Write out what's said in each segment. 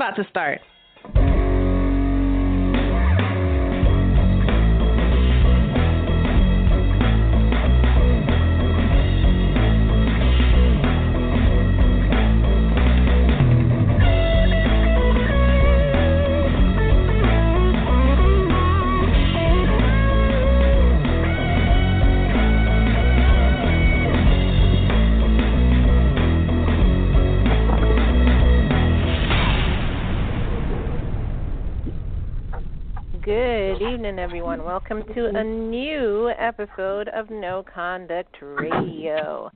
about to start. Good evening, everyone. Welcome to a new episode of No Conduct Radio.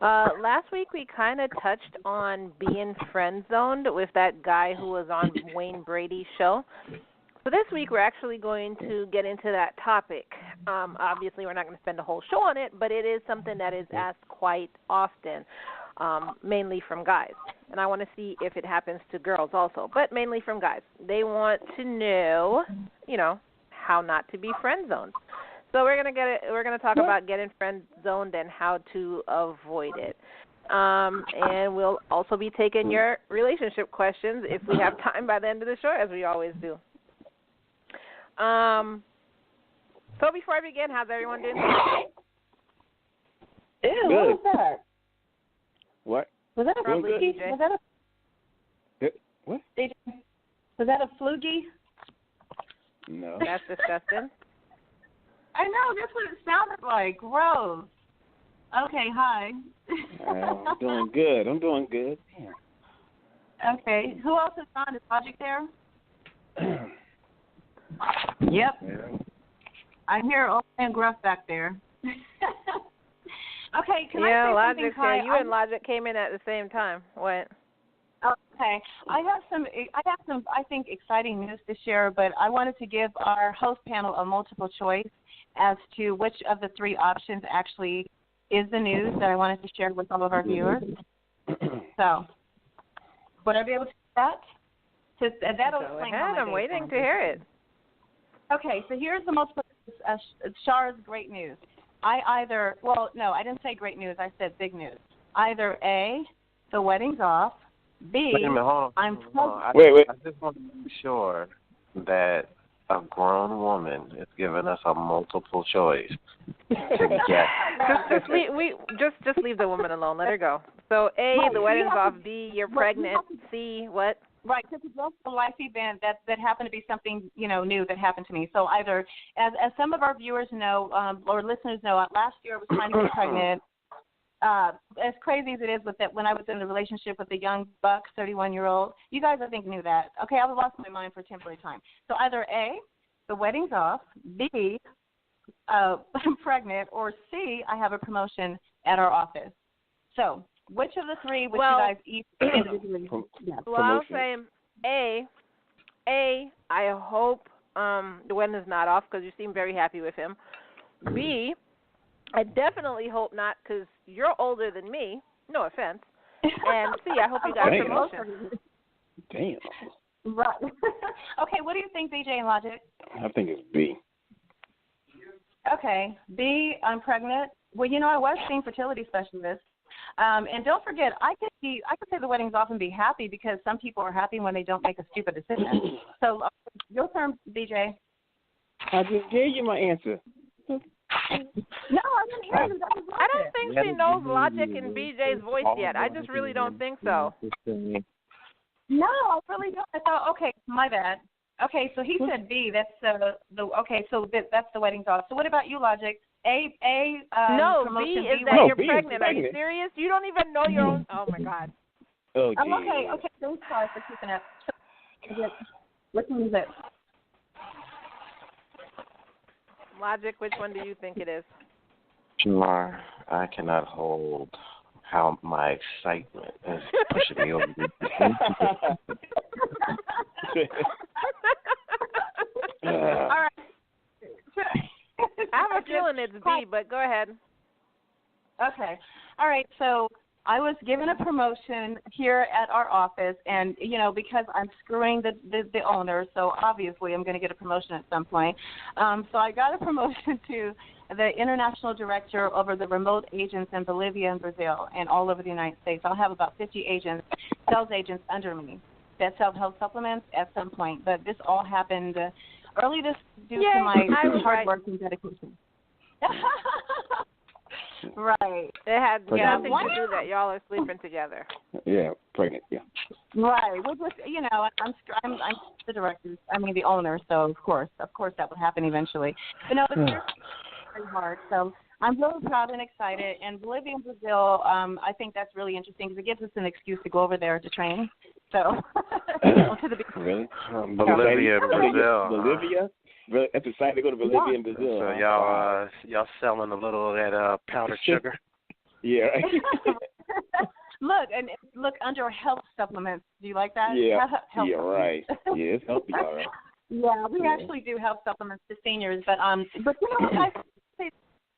Last week we kind of touched on being friend-zoned with that guy who was on Wayne Brady's show. So this week we're actually going to get into that topic. Obviously we're not going to spend a whole show on it, but it is something that is asked quite often, mainly from guys. And I want to see if it happens to girls also, but mainly from guys. They want to know, how not to be friend-zoned. So we're going to talk about getting friend-zoned and how to avoid it. And we'll also be taking your relationship questions if we have time by the end of the show, as we always do. So before I begin, how's everyone doing? Ew, what was that? What? Was that a fluky? Was that a what? Was that a fluky? No. That's disgusting. I know, that's what it sounded like. Gross. Okay, hi. I'm doing good. Damn. Okay. Who else is on? Is Logic there? Yep. Yeah. I hear old man Gruff back there. Okay, can I say something, Logic's Kai? here. You and Logic came in at the same time. What? Okay, I have some, I think, exciting news to share, but I wanted to give our host panel a multiple choice as to which of the three options actually is the news that I wanted to share with all of our viewers. So, would I be able to do that? That'll Go explain ahead. I'm waiting to hear it. Okay, so here's the multiple. Char's great news. I didn't say great news. I said big news. Either A, the wedding's off. B, wait a minute, hold on. I'm Wait. I just want to make sure that a grown woman is giving us a multiple choice to get. Just leave the woman alone. Let her go. So A, the wedding's off. B, you're pregnant. C, what? Right, because it's also a life event that happened to be something new that happened to me. So either, as some of our viewers know or listeners know, last year I was trying to get pregnant. As crazy as it is with that, when I was in a relationship with a young buck, 31-year-old, you guys I think knew that. Okay, I lost my mind for a temporary time. So either A, the wedding's off. B, I'm pregnant. Or C, I have a promotion at our office. So which of the three would you guys each individually? Well, I'll say A, I hope the wedding is not off because you seem very happy with him. B, I definitely hope not because you're older than me. No offense. And C, I hope you got a promotion. Damn. Right. Okay, what do you think, BJ and Logic? I think it's B. Okay, B, I'm pregnant. Well, I was seeing fertility specialists. And don't forget, I could say the wedding's off and be happy because some people are happy when they don't make a stupid decision. So your turn, BJ. I just gave you my answer. No, I didn't hear you. I don't think she knows Logic in BJ's voice yet. I just really don't think so. No, I really don't. I thought, okay, my bad. Okay, so he said B. That's that's the wedding's off. So what about you, Logic? No, B is that you're pregnant. Are you serious? You don't even know your own. Oh my God. Oh, geez. Okay. Thanks, sorry for keeping up. Which one is it? Logic, which one do you think it is? Char, I cannot hold how my excitement is pushing me over the All right. I have a feeling it's B, but go ahead. Okay. All right. So I was given a promotion here at our office, and, because I'm screwing the owner, so obviously I'm going to get a promotion at some point. So I got a promotion to the international director over the remote agents in Bolivia and Brazil and all over the United States. I'll have about 50 agents, sales agents under me. that sell health supplements at some point, but this all happened early this due Yay, to my I was hard right. work and dedication. Right. It had Yeah, nothing to do that y'all are sleeping together. Yeah, pregnant. Yeah. Right. Which was, I'm the director. I mean, the owner. So of course that would happen eventually. But no, it's very hard. So I'm really proud and excited. And Bolivia and Brazil, I think that's really interesting because it gives us an excuse to go over there to train. So to the Really? Bolivia and Brazil. Bolivia? Really? That's exciting to go to Bolivia and Brazil. So y'all selling a little of that powdered sugar? Yeah. Look under health supplements. Do you like that? Yeah. Health Yeah. Right. Yeah, it's healthy, all right. Yeah, we actually do health supplements to seniors, but guys,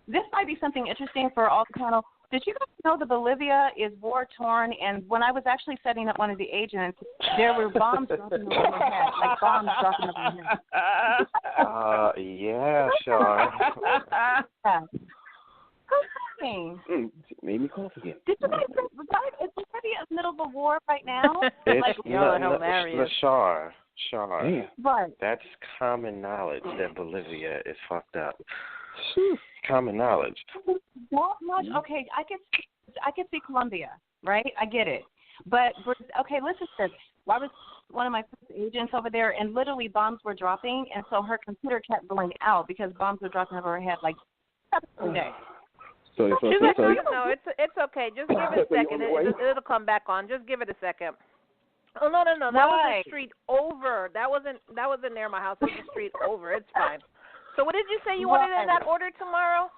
this might be something interesting for all the panel. Did you guys know that Bolivia is war-torn? And when I was actually setting up one of the agents, there were bombs dropping over your head, like bombs dropping over your head. Yeah, Char. Yeah. Who's talking? Made me cough again. Did you guys is Bolivia in the middle of a war right now? It's hilarious. Char. Damn. Right. That's common knowledge that Bolivia is fucked up. Common knowledge. That much? Okay, I could see Colombia, right? I get it. But, okay, listen to this. I was one of my first agents over there, and literally bombs were dropping, and so her computer kept going out because bombs were dropping over her head like every day. So No, it's okay. Just give it a second. It'll come back on. Just give it a second. Oh no! That was the street over. That wasn't near my house. It was the street over. It's fine. So what did you say you wanted in that order tomorrow?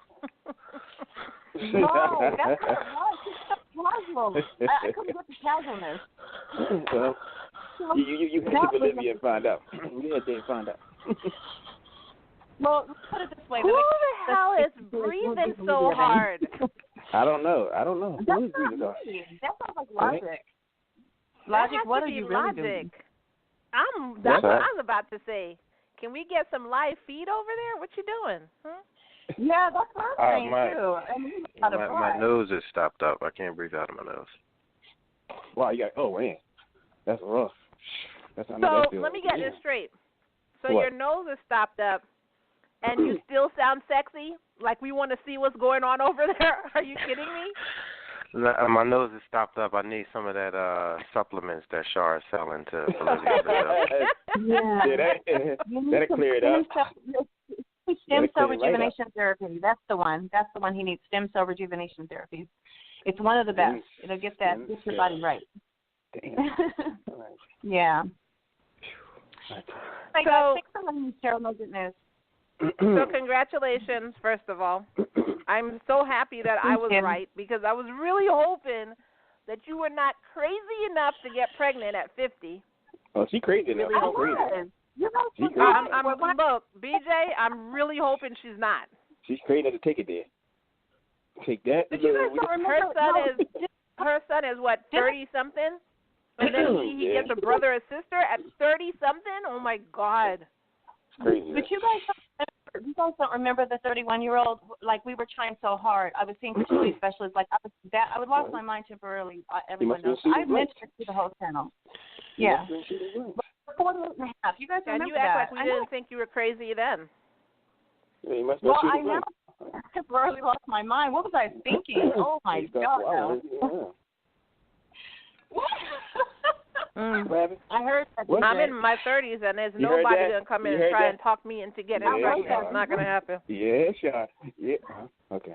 No, that's what it was. It's so casual. I couldn't get the casualness. Well, you head to Bolivia and find out. You head there and find out. Well, let's put it this way. Who the hell is breathing so hard? I don't know. That's Who is breathing hard? That sounds like Logic. Logic, what are you really doing? That's what I was about to say. Can we get some live feed over there? What you doing? Huh? Yeah, that's what I'm saying, too. My nose is stopped up. I can't breathe out of my nose. Wow, man. That's rough. So let me get this straight. So your nose is stopped up, and you still sound sexy? Like we want to see what's going on over there? Are you kidding me? My nose is stopped up. I need some of that supplements that Char is selling to Bolivia. Yeah. That'll clear it up. Stem cell rejuvenation therapy. That's the one. That's the one he needs. Stem cell rejuvenation therapy. It's one of the best. It'll get your body right. Damn. Yeah. Hey guys, thanks for letting me share my goodness. So congratulations, first of all. I'm so happy that I was right because I was really hoping that you were not crazy enough to get pregnant at 50. Oh, she crazy enough. Look, BJ, I'm really hoping she's not. She's crazy enough to take it there. Take that. But you guys don't remember, her son is what, 30-something? And then he gets a brother or sister at 30-something? Oh, my God. It's crazy. But you guys don't remember the 31-year-old? Like, we were trying so hard. I was seeing fertility specialists. Like, I would lost my mind temporarily. Everyone knows. I mentioned to the whole channel. Yeah. 48 and a half. You guys remember that? And you act like we didn't think you were crazy then. Yeah, you must well, I know. I temporarily lost my mind. What was I thinking? Oh, my God. I heard that. I'm in my 30s, and there's nobody going to come in and try and talk me into getting pregnant. It's not going to happen. Yeah, sure. Yeah. Okay.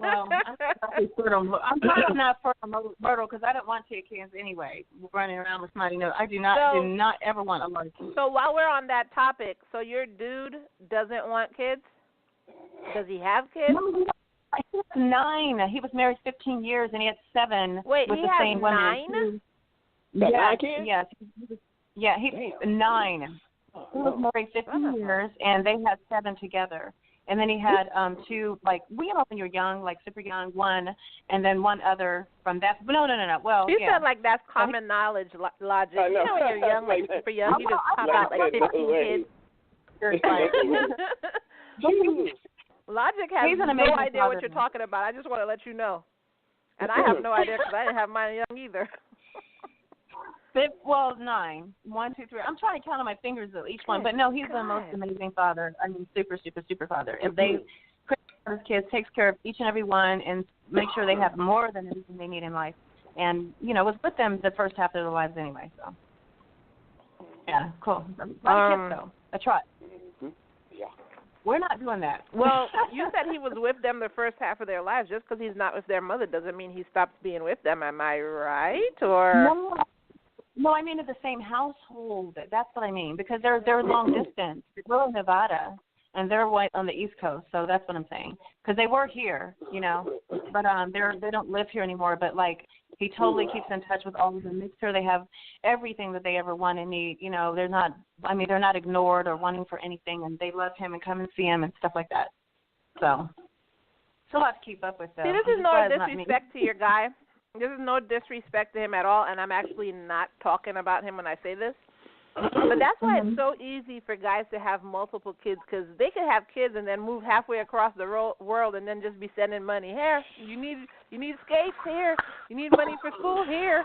Well, I'm probably not fertile because I don't want kids anyway. Running around with somebody new. I do not ever want a large kid. So while we're on that topic, so your dude doesn't want kids? Does he have kids? No, he was 9. He was married 15 years, and he had 7 Wait, with he the has same 9? women. Yes. 9 kids? Yes. Yeah, he's 9. He was married 15 years, and they had 7 together. And then he had 2, like, we know when you're young, like super young, 1, and then 1 other from that. No. Well, you said like that's common knowledge logic. You know when you're young, like super young, you just pop out like 15 kids. Logic has no idea what you're talking about. I just want to let you know. And I have no idea because I didn't have mine young either. Well, 9. 1, 2, 3. I'm trying to count on my fingers of each one, but no, he's the most amazing father. I mean, super, super, super father. If they his kids, takes care of each and every one, and make sure they have more than anything they need in life. And was with them the first half of their lives anyway. So yeah, cool. A lot of kids though. I tried. Yeah. We're not doing that. Well, you said he was with them the first half of their lives. Just because he's not with their mother doesn't mean he stops being with them. Am I right? Or no, I mean in the same household. That's what I mean, because they're long distance. We're in Nevada, and they're on the East Coast. So that's what I'm saying. Because they were here, but they don't live here anymore. But like he totally keeps in touch with all of them. Makes sure they have everything that they ever want and need. They're not ignored or wanting for anything, and they love him and come and see him and stuff like that. So it's a lot to keep up with, though. See, this is no disrespect to your guy. This is no disrespect to him at all, and I'm actually not talking about him when I say this. But that's why it's so easy for guys to have multiple kids, because they could have kids and then move halfway across the world and then just be sending money. Here, you need skates here. You need money for school here.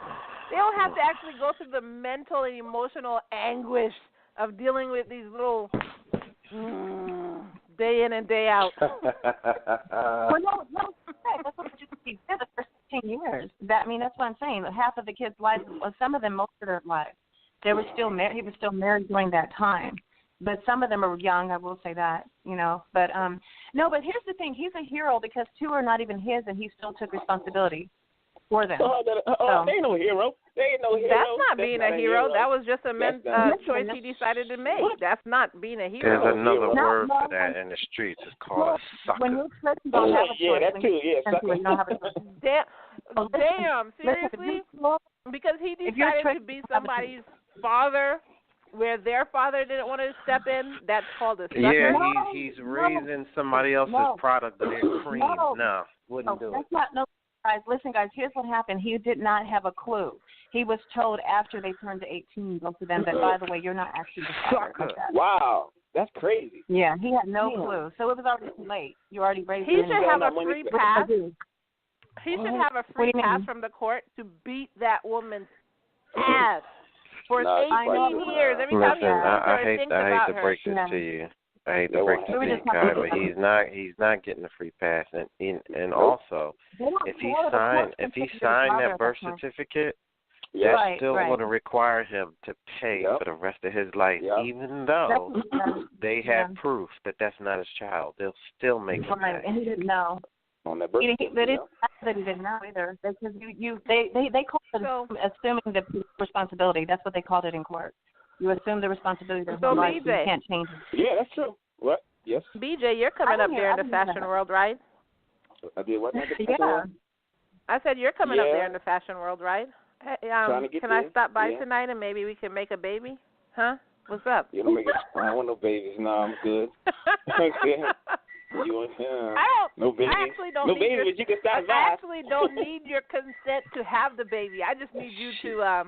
They don't have to actually go through the mental and emotional anguish of dealing with these little day in and day out. Well, no, that's what you did the first 15 years. That's what I'm saying. Half of the kids' lives, some of them most of their lives, they were still married. He was still married during that time. But some of them are young, I will say that, But no, but here's the thing. He's a hero because 2 are not even his, and he still took responsibility for them. They ain't no hero. They ain't no hero. That's not being a hero. That was just a choice he decided to make. That's not being a hero. There's another word for that in the streets. It's called a sucker. When you're Chris, you don't have a choice. Yeah, that too. Yeah, sucker. Damn, seriously? Because he decided to be somebody's father where their father didn't want to step in, that's called a sucker? Yeah, he's raising somebody else's product of their cream. No, wouldn't do it. That's not, no, guys, listen, guys, here's what happened. He did not have a clue. He was told after they turned to 18, go to them, that, by the way, you're not actually the father. Like that. Wow, that's crazy. Yeah, he had no clue. So it was already too late. You already raised him. He should have a free pass. He should have a free pass from the court to beat that woman's ass for 18 years. Every time he thinks about her. I hate to break this to you. I hate to break this to you, Kai, but he's not getting a free pass. And also, if he signed that birth certificate, that's still going to require him to pay for the rest of his life, even though they have proof that that's not his child. They'll still make him pay. And he didn't know. On that birth certificate. That he didn't know either. Because they called it assuming the responsibility. That's what they called it in court. You assume the responsibility of your life. You can't change it. Yeah, that's true. What? Yes. BJ, you're coming up there in the fashion world, right? I did what? Yeah. I said you're coming up there in the fashion world, right? Hey, can I stop by tonight and maybe we can make a baby? Huh? What's up? I don't want no babies. No, I'm good. No baby. I actually don't no need baby, your, but you can stop by. I actually don't need your consent to have the baby. I just need you to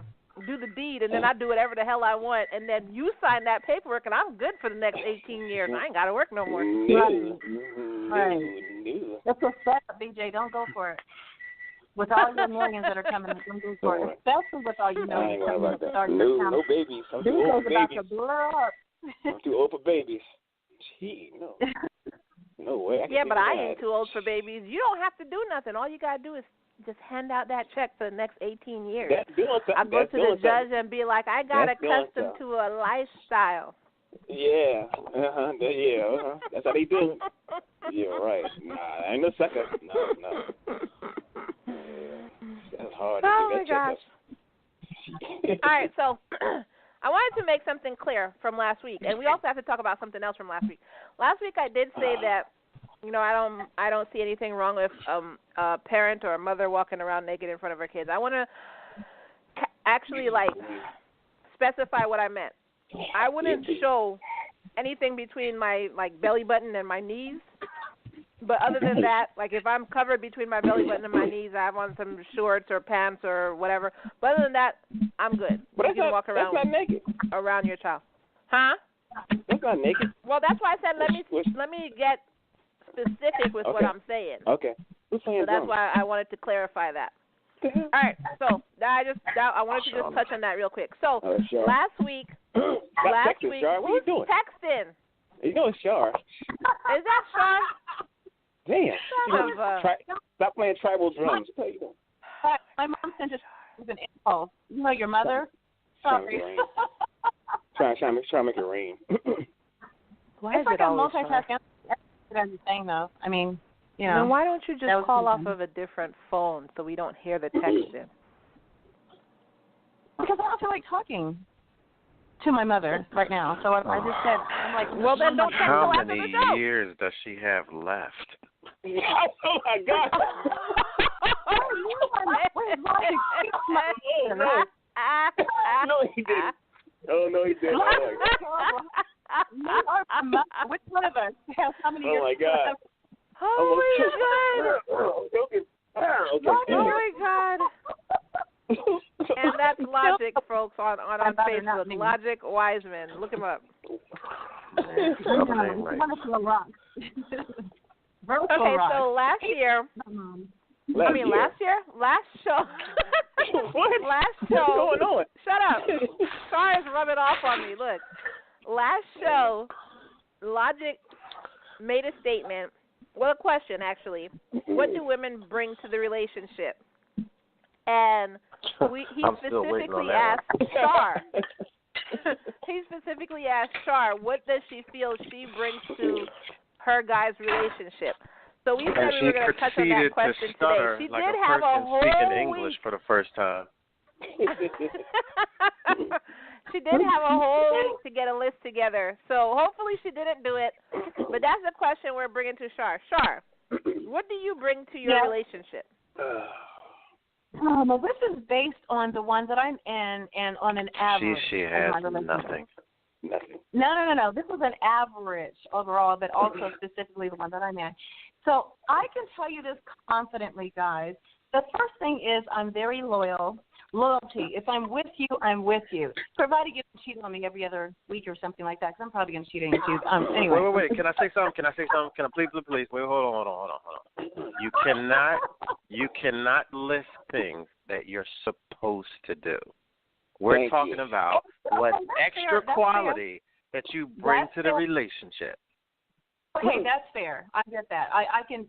do the deed, and then I do whatever the hell I want, and then you sign that paperwork, and I'm good for the next 18 years. I ain't got to work no more. No. That's what's up, BJ. Don't go for it. With all your millions that are coming, don't go for it. Especially with all your millions coming up. No babies. I'm too old for about babies. to blow up. I'm too old for babies. Gee, no. No way. But I ain't too old for babies. You don't have to do nothing. All you got to do is just hand out that check for the next 18 years. I'll go to the judge and be like, I got accustomed to a lifestyle. Yeah. That's how they do it. Yeah, right. Nah, ain't no sucker. No. That's hard. Oh, my gosh. All right, so I wanted to make something clear from last week, and we also have to talk about something else from last week. Last week I did say that, I don't see anything wrong with a parent or a mother walking around naked in front of her kids. I want to actually, specify what I meant. I wouldn't show anything between my, belly button and my knees. But other than that, if I'm covered between my belly button and my knees, I have on some shorts or pants or whatever. But other than that, I'm good. But you can walk around that's not naked. Around your child. Huh? That's not naked. Well, that's why I said let me get specific with what I'm saying. Okay. So that's why I wanted to clarify that. All right, so I wanted to just touch on that real quick. So last week, Char, what are you doing? Texting. You know it's Char. Is that Char? Damn. Stop playing tribal drums. What are you doing? My mom sent us an impulse. You know your mother? Sorry. Trying to make it rain. Why is it always multitasking? That's the thing, though. I mean, you know. Then why don't you just call off of a different phone so we don't hear the texting? Because I don't feel like talking to my mother right now. So I just said, I'm like, well, then don't text How her after the many show. years does she have left? Oh, my God. No, he didn't. Oh, no, he didn't. Which one of us has how many years? Oh, my God. Oh, my God. Oh, my God. And that's Logic, folks, on Facebook. Logic Wiseman. Look him up. Okay, so last year, last show. What? Last show. What's going on? Shut up. Char is rubbing off on me. Look, last show, Logic made a statement. Well, a question, actually. What do women bring to the relationship? And he specifically asked Char. He specifically asked Char, what does she feel she brings to her guy's relationship? So we said we were going to touch on that question today. She like did a have a whole speaking English for the first time. She did have a whole week to get a list together. So hopefully she didn't do it. But that's the question we're bringing to Char. Char, what do you bring to your relationship? Well, this is based on the one that I'm in and on an average. She has nothing. No. This was an average overall, but also specifically the one that I'm in. So I can tell you this confidently, guys. The first thing is I'm very loyal. Loyalty. If I'm with you, I'm with you. Provided you don't cheat on me every other week or something like that, because I'm probably going to cheat on you. Anyway. Wait. Can I say something? Can I please? Wait, hold on. You cannot list things that you're supposed to do. We're talking about what extra quality that you bring to the relationship. Okay, that's fair. I get that. I can.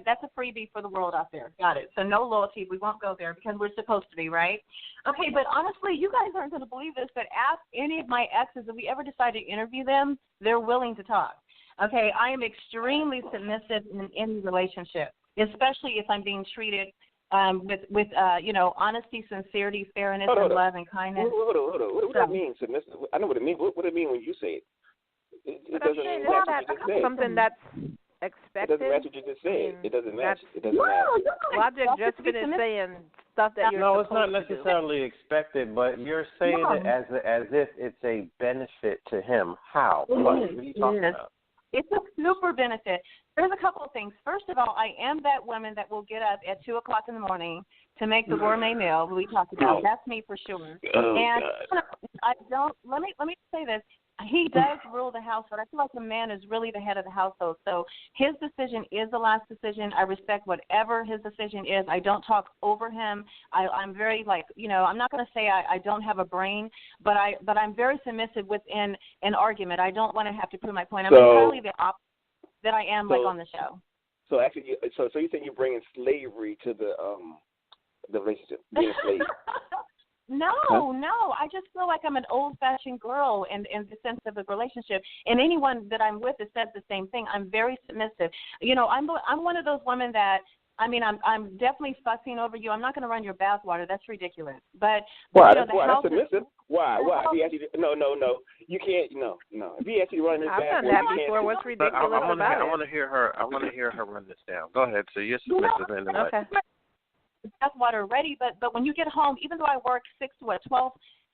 That's a freebie for the world out there. Got it. So no loyalty. We won't go there because we're supposed to be, right? Okay, but honestly, you guys aren't going to believe this, but ask any of my exes if we ever decide to interview them, they're willing to talk. Okay, I am extremely submissive in any relationship, especially if I'm being treated with honesty, sincerity, fairness, and love and kindness. Hold on. What does it mean, submissive? I know what it means. What does it mean when you say it? It doesn't mean what you just said. Something that's expected. It doesn't match what you just said. It doesn't match. It doesn't match. Logic just finished saying stuff that you're supposed to do. No, it's not necessarily expected, but you're saying it as if it's a benefit to him. How? What are you talking about? It's a super benefit. There's a couple of things. First of all, I am that woman that will get up at 2 o'clock in the morning to make the gourmet meal we talked about. That's me for sure. And I don't. Let me say this. He does rule the house, but I feel like the man is really the head of the household. So his decision is the last decision. I respect whatever his decision is. I don't talk over him. I'm very I'm not going to say I don't have a brain, but I'm very submissive within an argument. I don't want to have to prove my point. I'm entirely the opposite that I am on the show. So actually, so you think you're bringing slavery to the relationship, being a slave? No. I just feel like I'm an old-fashioned girl in the sense of a relationship. And anyone that I'm with that says the same thing. I'm very submissive. I'm one of those women that, I'm definitely fussing over you. I'm not going to run your bathwater. That's ridiculous. But why? That's submissive. Why? If he asks you, no. You can't. No. If he asks you to run his bathwater, I've done that before. What's ridiculous about it? I want to hear her run this down. Go ahead. So you're submissive in the way. Okay. Bathwater ready, but when you get home, even though I work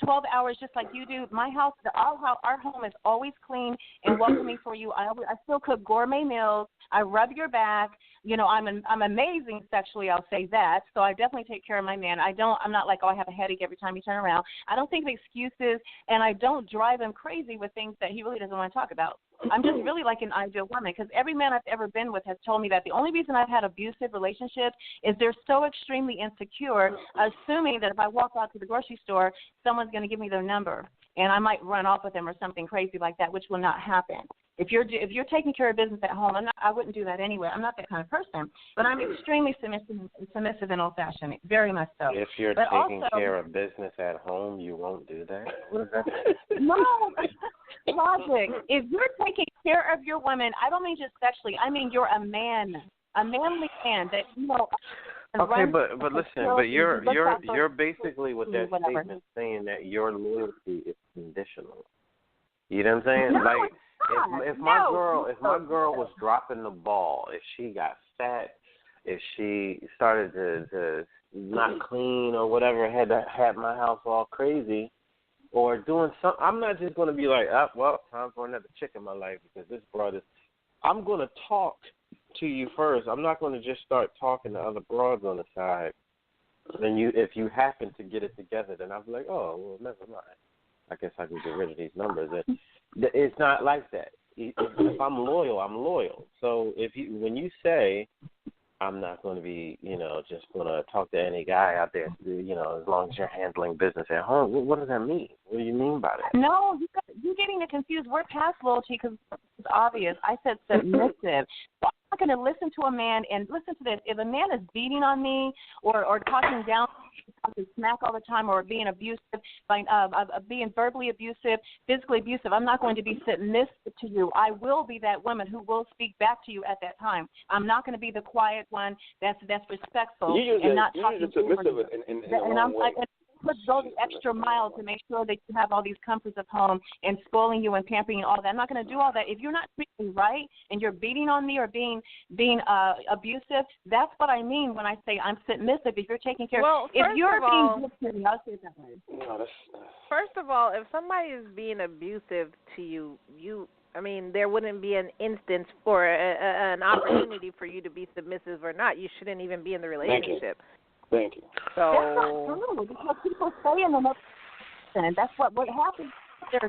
12 hours just like you do, my house, our home is always clean and welcoming for you. I still cook gourmet meals. I rub your back. I'm amazing sexually, I'll say that. So I definitely take care of my man. I'm not like, I have a headache every time you turn around. I don't think of excuses, and I don't drive him crazy with things that he really doesn't want to talk about. I'm just really like an ideal woman, because every man I've ever been with has told me that the only reason I've had abusive relationships is they're so extremely insecure, assuming that if I walk out to the grocery store, someone's going to give me their number, and I might run off with them or something crazy like that, which will not happen. If you're taking care of business at home, I wouldn't do that anyway. I'm not that kind of person. But I'm extremely submissive and old-fashioned, very much so. If you're taking care of business at home, you won't do that? No, logic. If you're taking care of your woman, I don't mean just sexually. I mean you're a man, a manly man that, you know. Okay, but listen, but you're basically with that statement saying that your loyalty is conditional. You know what I'm saying? No, like if my girl was dropping the ball, if she got fat, if she started to not clean or whatever, had my house all crazy, or doing something, I'm not just going to be like, well, time for another chick in my life because this brother. I'm going to talk to you first. I'm not going to just start talking to other broads on the side. And if you happen to get it together, then I'll be like, oh, well, never mind. I guess I can get rid of these numbers. It's not like that. If I'm loyal, I'm loyal. So when you say I'm not going to be, just going to talk to any guy out there, as long as you're handling business at home, what does that mean? What do you mean by that? No, you're getting it confused. We're past loyalty because it's obvious. I said submissive. So I'm not going to listen to a man, and listen to this. If a man is beating on me or talking down, talking smack all the time, or being abusive, being verbally abusive, physically abusive, I'm not going to be submissive to you. I will be that woman who will speak back to you at that time. I'm not going to be the quiet one that's respectful and not talking submissive over you. And I'm like, go the extra mile to make sure that you have all these comforts of home and spoiling you and pampering you and all that. I'm not going to do all that. If you're not treating me right and you're beating on me or being abusive, that's what I mean when I say I'm submissive. If you're taking care of me, if you're being good to me, I'll say it that way. First of all, if somebody is being abusive to you, there wouldn't be an instance for an opportunity for you to be submissive or not. You shouldn't even be in the relationship. Thank you. So that's not true, because people say in the and that's what happens.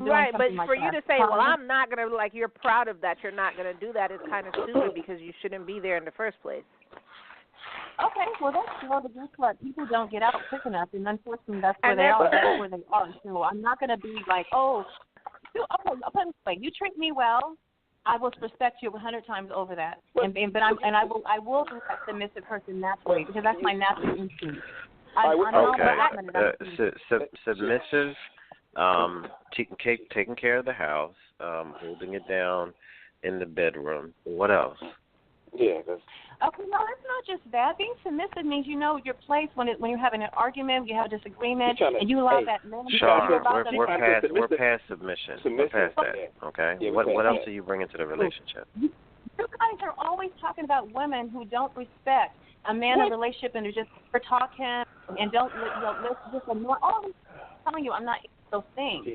Right, but like for that. you to say, well, I'm not going to, like, you're proud of that, you're not going to do that is kind of stupid because you shouldn't be there in the first place. Okay, well, that's true, but guess what? People don't get out quick enough, and unfortunately, that's where they are. That's where they are. So I'm not going to be like, I'll put it this way. You treat me well, I will respect you 100 times over that. I will be that submissive person naturally because that's my natural instinct. Submissive, taking care of the house, holding it down in the bedroom. What else? Yeah. Okay, no, it's not just that. Being submissive means you know your place when you're having an argument, you have a disagreement, and you allow that man. Char, we're past submission. We're past that. Okay. Yeah, what else are you bringing to the relationship? You guys are always talking about women who don't respect a man in a relationship and who just talk him and don't listen. I'm telling you, I'm not those things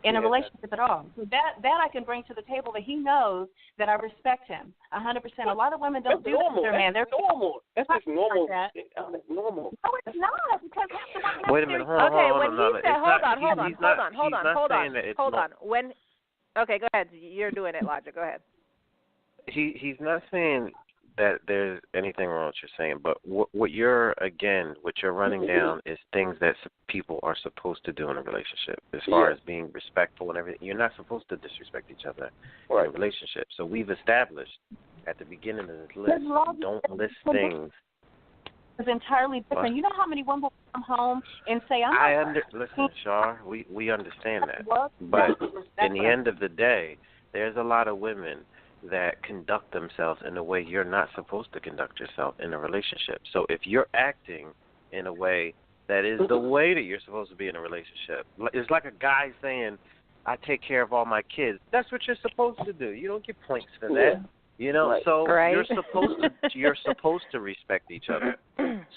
in a relationship at all. So that I can bring to the table that he knows that I respect him 100%. A lot of women don't do that with their man. They're normal. That's just normal. Like that. That's normal. No, it's not. Because wait a minute. Hold on. Okay, go ahead. You're doing it, Logic. Go ahead. He's not saying that there's anything wrong with what you're saying, but what you're running down is things that people are supposed to do in a relationship as far as being respectful and everything. You're not supposed to disrespect each other in a relationship. So we've established at the beginning of this list, don't list things. It's entirely different. You know how many women come home and say, listen, Char, we understand that. But in the end of the day, there's a lot of women that conduct themselves in a way you're not supposed to conduct yourself in a relationship. So if you're acting in a way that is the way that you're supposed to be in a relationship, it's like a guy saying, I take care of all my kids. That's what you're supposed to do. You don't get points for that. So you're supposed to respect each other.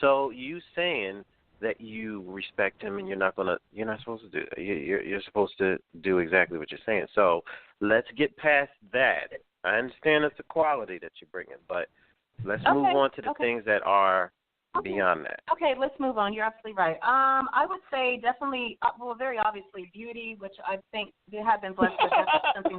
So you saying that you respect him and you're not supposed to do that. You're supposed to do exactly what you're saying. So let's get past that. I understand it's a quality that you're bringing, but let's move on to the things that are beyond that. Okay, let's move on. You're absolutely right. I would say definitely, very obviously, beauty, which I think they have been blessed with. That's something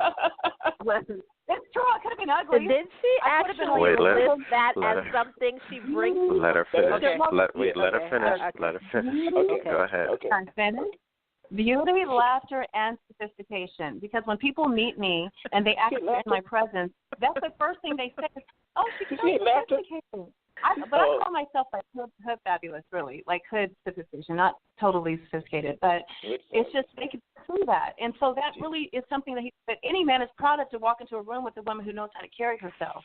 blessed. It's true. I could have been ugly. Did she actually list that as something she brings? Let her finish. Okay. Let her finish. Okay. Let her finish. Okay. Go ahead. Okay. Beauty, laughter, and sophistication. Because when people meet me and they actually in my presence, that's the first thing they say. Oh, she's so sophisticated. But I call myself like hood fabulous, really, like hood sophistication, not totally sophisticated, but it's just they can see that, and so that really is something that any man is proud of, to walk into a room with a woman who knows how to carry herself,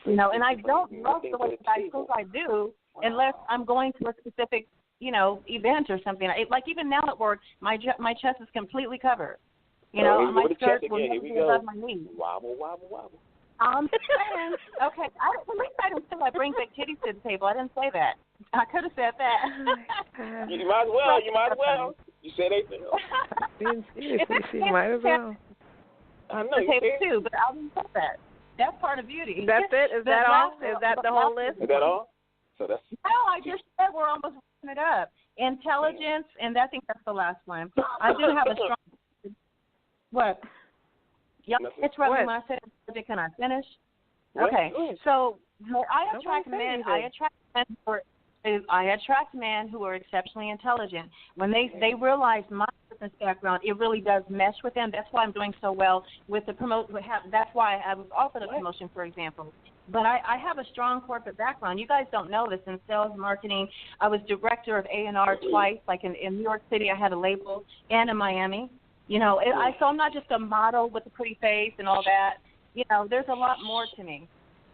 And I don't love the way I think I do unless I'm going to a specific, event or something. Like even now at work, my chest is completely covered. My skirt will never be above my knees. Wobble, wobble, wobble. Okay, at least I didn't say I bring big titties to the table. I didn't say that. I could have said that. You might as well. You said anything else. She might as well. I know the you table said. too, but I didn't say that. That's part of beauty. That's it? Is that all? Is that the whole list? Is that all? So that's. No, I just said we're almost wrapping it up. Intelligence, and I think that's the last one. I do have a strong. What? Yeah, it's right when I said, can I finish? Okay, so I attract men. I attract men who are exceptionally intelligent. When they realize my business background, it really does mesh with them. That's why I'm doing so well with the promote. That's why I was offered a promotion, for example. But I have a strong corporate background. You guys don't know this. In sales, marketing, I was director of A&R twice. Like in New York City, I had a label, and in Miami. So I'm not just a model with a pretty face and all that. There's a lot more to me.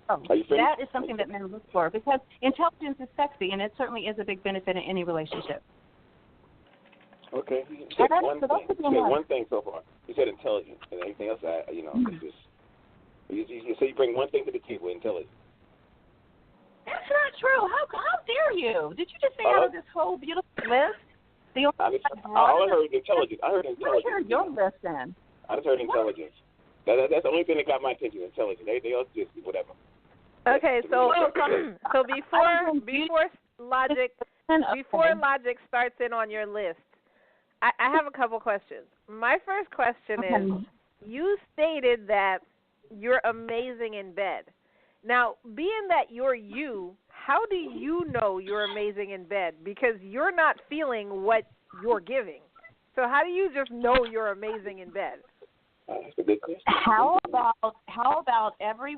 So that is something that men look for, because intelligence is sexy, and it certainly is a big benefit in any relationship. Okay. You said one thing so far. You said intelligence, and anything else, it's just. So you bring one thing to the table, intelligence. That's not true. How dare you? Did you just say out of this whole beautiful list? All I heard intelligence. I heard intelligence. I heard your list then. I just heard intelligence. That's the only thing that got my attention, intelligence. Everything else just whatever. Okay, so before logic starts in on your list, I have a couple questions. My first question is, you stated that you're amazing in bed. Now, being that you're you, how do you know you're amazing in bed? Because you're not feeling what you're giving. So how do you just know you're amazing in bed? That's a good question. How about every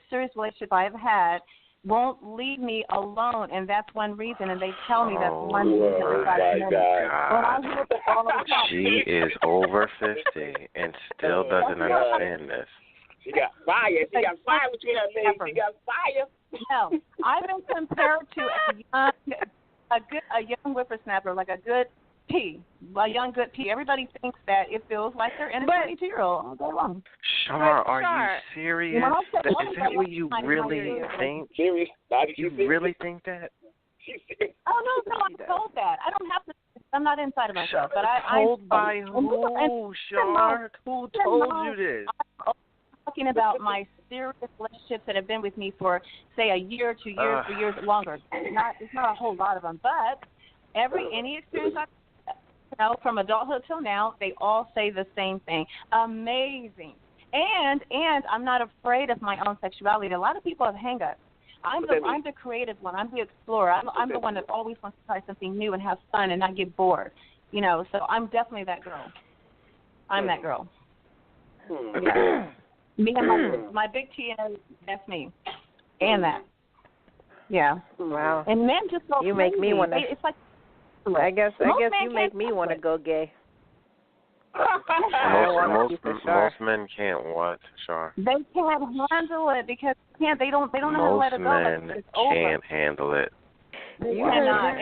serious relationship I've had won't leave me alone, and that's one reason, and they tell me that's one reason. Oh my God. She is over 50 and still doesn't understand this. She got fire. She got fire between her legs. She got fire. No, I've been compared to a young whippersnapper, like a good pea, a young good pea. Everybody thinks that it feels like they're in a 22-year-old all day long. Char, are you serious? Is that what you really think? Serious? You really think that? Oh no, I'm told that. I don't have to. I'm not inside of myself, but told by who, Char? Who told you this? I'm talking about my serious relationships that have been with me for, say, a year, 2 years, 3 years longer. It's not a whole lot of them, but any experience I've from adulthood till now, they all say the same thing. Amazing. And I'm not afraid of my own sexuality. A lot of people have hang-ups. I'm the creative one. I'm the explorer. I'm the one that always wants to try something new and have fun and not get bored. So I'm definitely that girl. I'm that girl. Yeah. Me and my big T, and that's me. And that. Yeah. Wow. And men just go You make me want to. It's like. I guess you make me want to go gay. Most men can't what, Char? They can't handle it because they don't know how to let it go. Most men can't handle it. You cannot.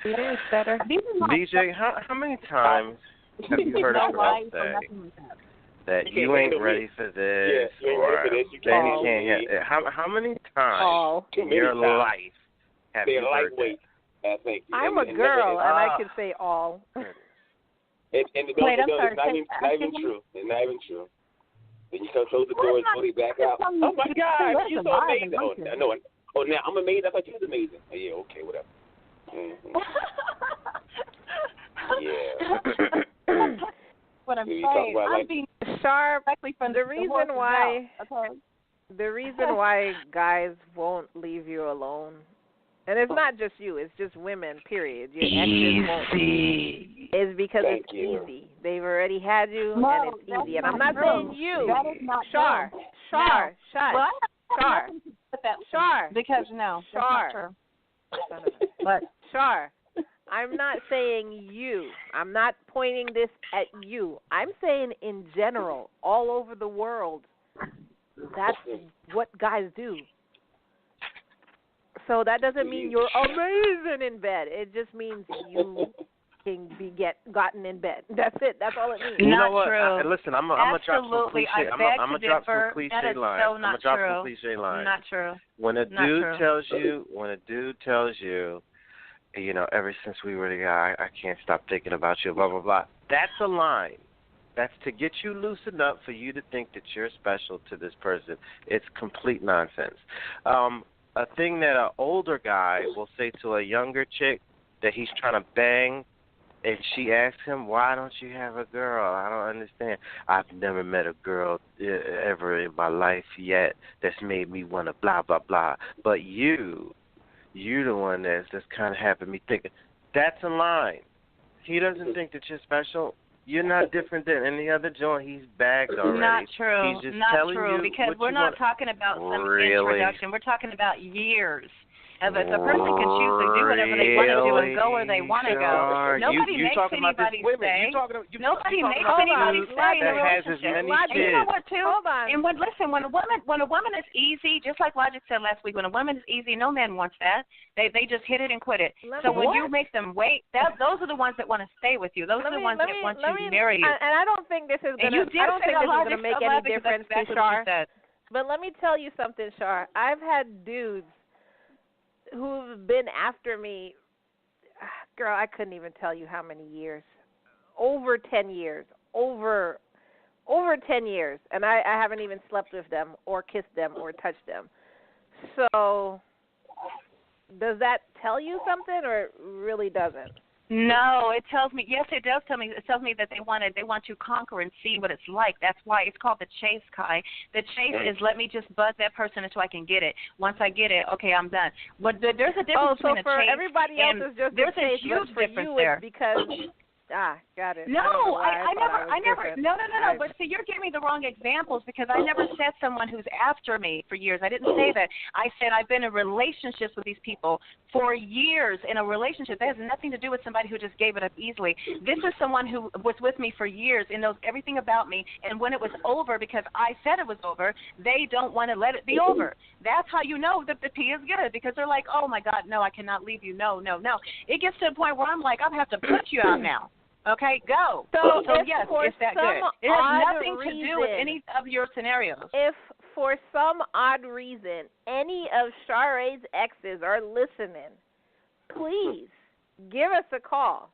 It is better. DJ, how many times have you heard a girl say that you ain't ready for this, or then you can't handle it? How many times in your life have you heard that? Thank you. I'm a girl, and I can say all. And it's not even true. It's not even true. Then you come close the door and fully back out. Oh my God, you're so amazing. Oh, now I'm amazing. I thought you was amazing. Oh, yeah, okay, whatever. Yeah. What I'm saying, Sharp, from the reason why guys won't leave you alone, and it's not just you, it's just women, period. Your exes won't, is because it's easy. They've already had you, and it's easy. And I'm not saying you. That is not Char. Because no, that's not true. But Char, I'm not saying you. I'm not pointing this at you. I'm saying in general, all over the world, that's what guys do. So that doesn't mean you're amazing in bed. It just means you can be gotten in bed. That's it. That's all it means. You know what? True. Listen, I'm gonna drop some cliche. I'm gonna drop some cliche lines. I'm gonna drop some cliche lines. Not true. When a dude tells you, you know, ever since we were together, I can't stop thinking about you, blah, blah, blah. That's a line. That's to get you loosened up for you to think that you're special to this person. It's complete nonsense. A thing that an older guy will say to a younger chick that he's trying to bang, and she asks him, why don't you have a girl? I don't understand. I've never met a girl ever in my life yet that's made me want to blah, blah, blah. But you're the one that's kind of having me thinking. That's a line. He doesn't think that you're special. You're not different than any other joint. He's bagged already. Not true. He's just not telling true. you Because we're not talking about some introduction. We're talking about years. If a person can choose to do whatever they want to do and go where they want to go, nobody makes anybody stay. Nobody makes anybody stay in a relationship. And you know what, too? And when a woman is easy, just like Logic said last week, when a woman is easy, no man wants that. They just hit it and quit it. So when you make them wait, those are the ones that want to stay with you. Those are the ones that want to marry you. And I don't think this is going to make any difference to Char. But let me tell you something, Char. I've had dudes who've been after me, girl, I couldn't even tell you how many years. Over 10 years. Over 10 years. And I haven't even slept with them or kissed them or touched them. So does that tell you something or it really doesn't? No, it tells me. Yes, it does tell me. It tells me that they want to conquer and see what it's like. That's why it's called the chase, Kai. The chase is let me just buzz that person until I can get it. Once I get it, okay, I'm done. But there's a difference between a chase and for everybody else is just there's a chase. A huge for difference you there. It's because got it. No, I never. No. But see, you're giving me the wrong examples because I never said someone who's after me for years. I didn't say that. I said I've been in relationships with these people for years. In a relationship, that has nothing to do with somebody who just gave it up easily. This is someone who was with me for years and knows everything about me. And when it was over, because I said it was over, they don't want to let it be over. That's how you know that the tea is good because they're like, oh my God, no, I cannot leave you. No. It gets to the point where I'm like, I have to put you out now. Okay, go. So yes, it's that good. It has nothing to do with any of your scenarios. If for some odd reason any of Char's exes are listening, please give us a call.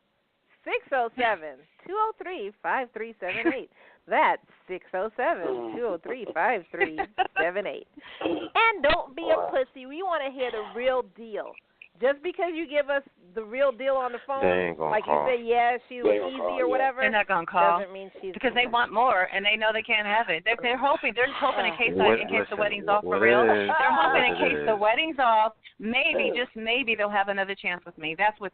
607-203-5378. That's 607-203-5378. And don't be a pussy. We want to hear the real deal. Just because you give us the real deal on the phone, like you say, yeah, she was easy or whatever, they're not gonna call doesn't mean she's because they want more and they know they can't have it. They're just hoping in case the wedding's off for real. They're hoping in case the wedding's off, maybe just maybe they'll have another chance with me. That's why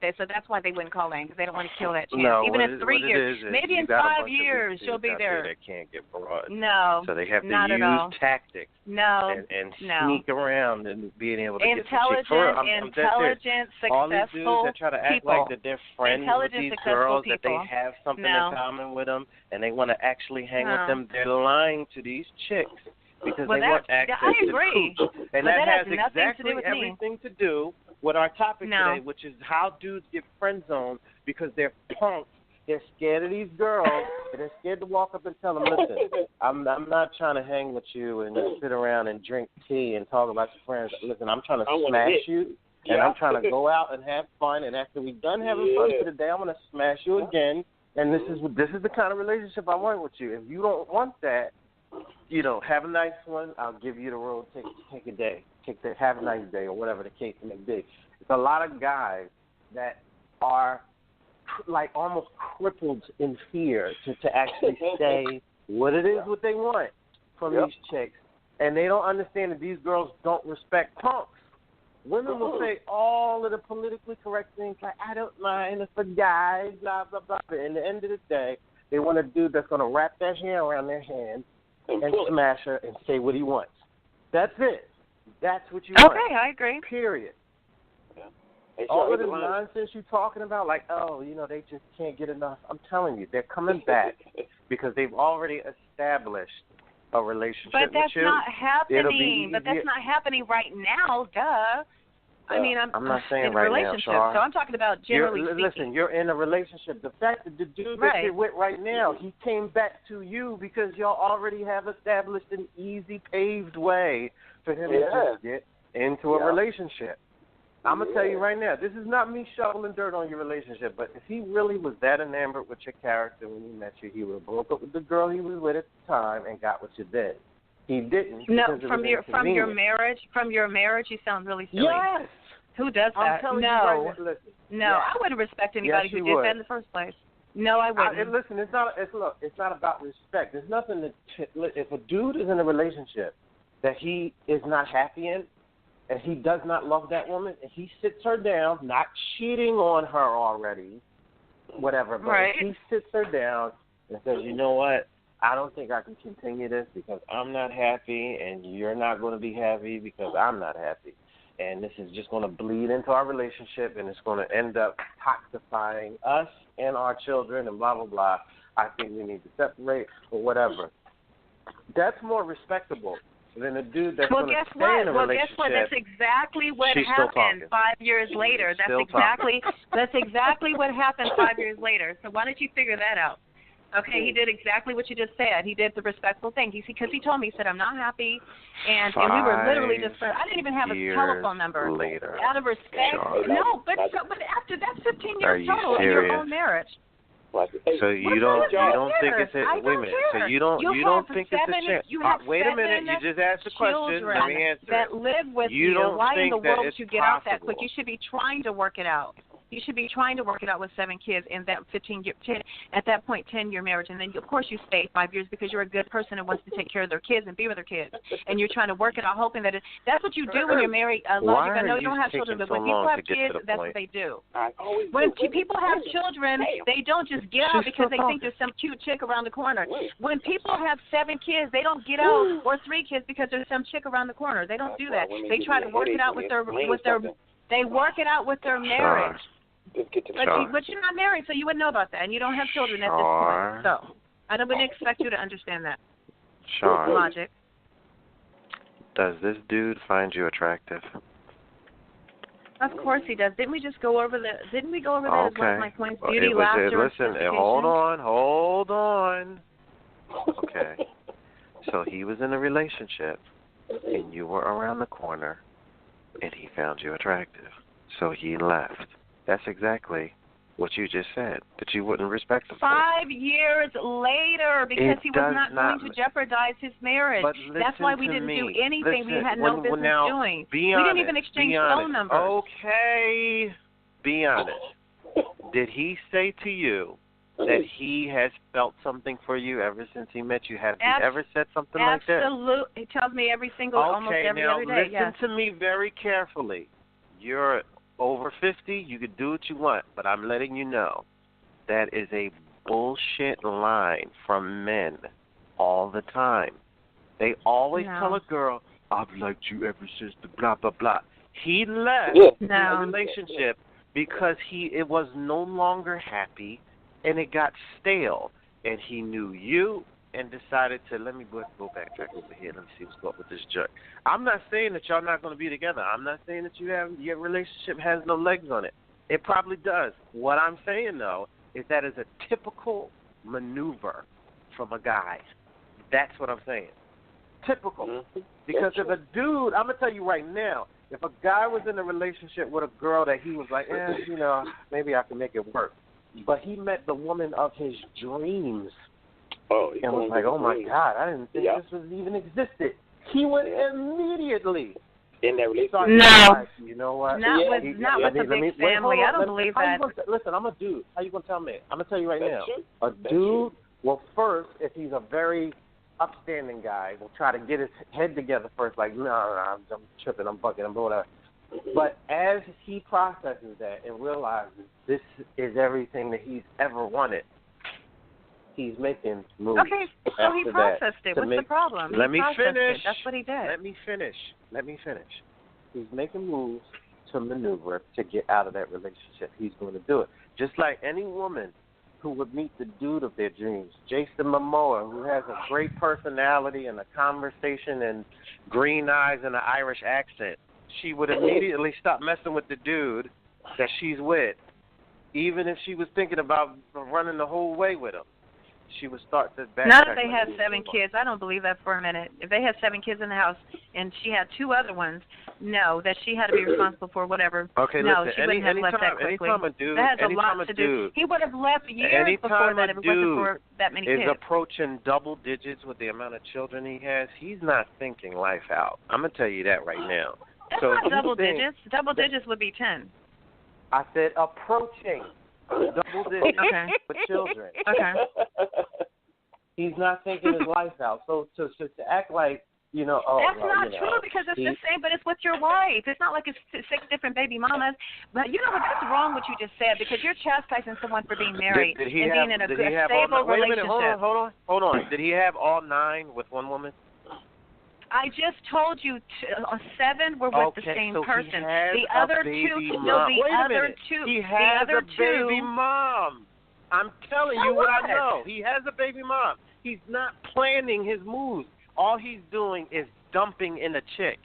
they wouldn't call in because they don't want to kill that chance. No, even in 3 years, maybe in 5 years she'll be there. They can't get broad. No, so they have to use tactics. And sneak around and being able to intelligent, all these dudes successful that try to act people. like that they're friends with these girls, that they have something in common with them, and they want to actually hang with them, they're lying to these chicks because they want access to cooch. And that has exactly everything to do with our topic today, which is how dudes get friendzoned because they're punks. They're scared of these girls, and they're scared to walk up and tell them, listen, I'm not trying to hang with you and just sit around and drink tea and talk about your friends. Listen, I'm trying to smash you, and I'm trying to go out and have fun, and after we're done having fun for the day, I'm going to smash you again, and this is the kind of relationship I want with you. If you don't want that, have a nice one. I'll give you the road. Take a day. Have a nice day or whatever the case may be. It's a lot of guys that are like almost crippled in fear to actually stay what it is, what they want from these chicks, and they don't understand that these girls don't respect punks. Women will say all of the politically correct things like, I don't mind if a guy, blah, blah, blah. But at the end of the day, they want a dude that's going to wrap that hair around their hand and smash her and say what he wants. That's it. That's what you want. Okay, I agree. Period. Yeah. Hey, all of this nonsense you're talking about, like, they just can't get enough. I'm telling you, they're coming back because they've already established a relationship with you. But that's not happening. But that's not happening right now, duh. I mean, I'm not saying in a right relationship, now, Char. so I'm talking about generally speaking. Listen, you're in a relationship. The fact that the dude that you're with right now, he came back to you because y'all already have established an easy paved way for him to just get into a relationship. I'm going to tell you right now, this is not me shoveling dirt on your relationship, but if he really was that enamored with your character when he met you, he would have broke up with the girl he was with at the time and got what you did. He didn't. No, from your marriage, you sound really silly. Yes. Who does that? I'm telling you right now, listen. No, I wouldn't respect anybody who did that in the first place. No, I wouldn't. Listen, it's not about respect. There's nothing that if a dude is in a relationship that he is not happy in, and he does not love that woman, and he sits her down, not cheating on her already, whatever, but he sits her down and says, you know what? I don't think I can continue this because I'm not happy, and you're not going to be happy because I'm not happy. And this is just going to bleed into our relationship, and it's going to end up toxifying us and our children and blah, blah, blah. I think we need to separate or whatever. That's more respectable than a dude that's going to stay in a relationship. Well, guess what? That's exactly what happened 5 years later. That's exactly what happened 5 years later. So why don't you figure that out? Okay, he did exactly what you just said. He did the respectful thing. Because he told me, he said, I'm not happy. And we were literally just, I didn't even have a telephone number. Later. Out of respect. No, but after that's 15 years total in your own marriage. So you don't think it's a wait a minute. So you don't think it's a chance. Wait a minute. You just asked the question. Let me answer. That live with you. Why in the world would you get out that quick? You should be trying to work it out. You should be trying to work it out with 7 kids in that 10-year marriage. And then, of course, you stay 5 years because you're a good person and wants to take care of their kids and be with their kids. And you're trying to work it out, hoping that that's what you do when you're married. I know you don't have children, but when people have kids, that's what they do. When people have children, they don't just get out because they think there's some cute chick around the corner. When people have 7 kids, they don't get out, or 3 kids because there's some chick around the corner. They don't do that. They try to work it out with their they work it out with their marriage. But you're not married, so you wouldn't know about that, and you don't have children at this point. So I wouldn't expect you to understand that. Char, logic. Does this dude find you attractive? Of course he does. Didn't we go over that as one of my points? Beauty, laughter, listen, hold on. Okay. So he was in a relationship, and you were around the corner, and he found you attractive. So he left. That's exactly what you just said, that you wouldn't respect him. 5 years later, because he was not going to jeopardize his marriage. That's why we didn't do anything we had no business doing. We didn't even exchange phone numbers. Okay, be honest. Did he say to you that he has felt something for you ever since he met you? Have you ever said something like that? Absolutely. He tells me almost every other day. Listen to me very carefully. You're over 50, you can do what you want, but I'm letting you know that is a bullshit line from men all the time. They always tell a girl, I've liked you ever since the blah, blah, blah. He left the relationship because it was no longer happy and it got stale. And he knew you and decided to, let me go backtrack over here. Let me see what's going on with this jerk. I'm not saying that y'all not going to be together. I'm not saying that your relationship has no legs on it. It probably does. What I'm saying, though, is that is a typical maneuver from a guy. That's what I'm saying. Typical. Because if a dude, I'm going to tell you right now, if a guy was in a relationship with a girl that he was like, maybe I can make it work. But he met the woman of his dreams. And was like, oh, my God, I didn't think this was even existed. He went immediately. In that relationship? No. You know what? Not with the big family. I don't believe that. Listen, I'm a dude. How you going to tell me? I'm going to tell you right now. A dude Well, first, if he's a very upstanding guy, will try to get his head together first, like, no, I'm tripping, I'm bugging, I'm whatever. But as he processes that and realizes this is everything that he's ever wanted, he's making moves. Okay, so he processed it. What's the problem? Let me finish. That's what he did. Let me finish. He's making moves to maneuver to get out of that relationship. He's going to do it. Just like any woman who would meet the dude of their dreams, Jason Momoa, who has a great personality and a conversation and green eyes and an Irish accent, she would immediately stop messing with the dude that she's with, even if she was thinking about running the whole way with him. She would start to backtrack. Not if they had 7 kids. I don't believe that for a minute. If they had 7 kids in the house and she had 2 other ones, no, that she had to be responsible for whatever. Okay, no, listen, she wouldn't have left that quickly. That has a lot to do. He would have left years before that if it wasn't for that many kids. Is approaching double digits with the amount of children he has. He's not thinking life out. I'm going to tell you that right now. That's not double digits. Double digits would be 10. I said approaching double digits with children. Okay. He's not thinking his life out. So to act like, you know, that's not true because it's the same, but it's with your wife. It's not like it's 6 different baby mamas. But you know what? That's wrong what you just said because you're chastising someone for being married and being in a stable relationship. Wait a minute, hold on. Did he have all 9 with one woman? I just told you 7 were with the same person. The other 2, He has a baby mom. I'm telling you what I know. He has a baby mom. He's not planning his moves. All he's doing is dumping in a chick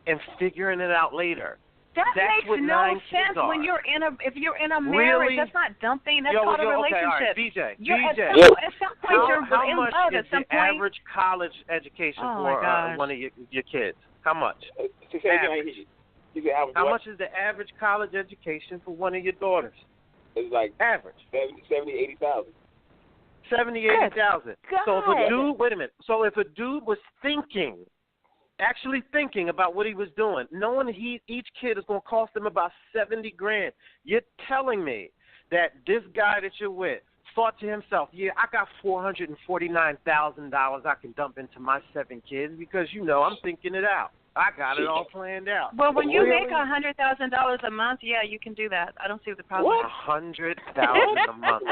and figuring it out later. That's makes no sense when you're if you're in a marriage. Really? That's not dumping. That's called a relationship. Okay, DJ. At some point, you're in love. At some point, how much is the average college education for one of your kids? How much? How much is the average college education for one of your daughters? It's like average 70, 80,000. 70, 80,000. So if a dude, wait a minute. So if a dude was actually thinking about what he was doing, knowing each kid is going to cost him about $70,000, you're telling me that this guy that you're with thought to himself, yeah, I got $449,000 I can dump into my 7 kids because, you know, I'm thinking it out. I got it all planned out. Well, when you make $100,000 a month, yeah, you can do that. I don't see what the problem is. $100,000 a month.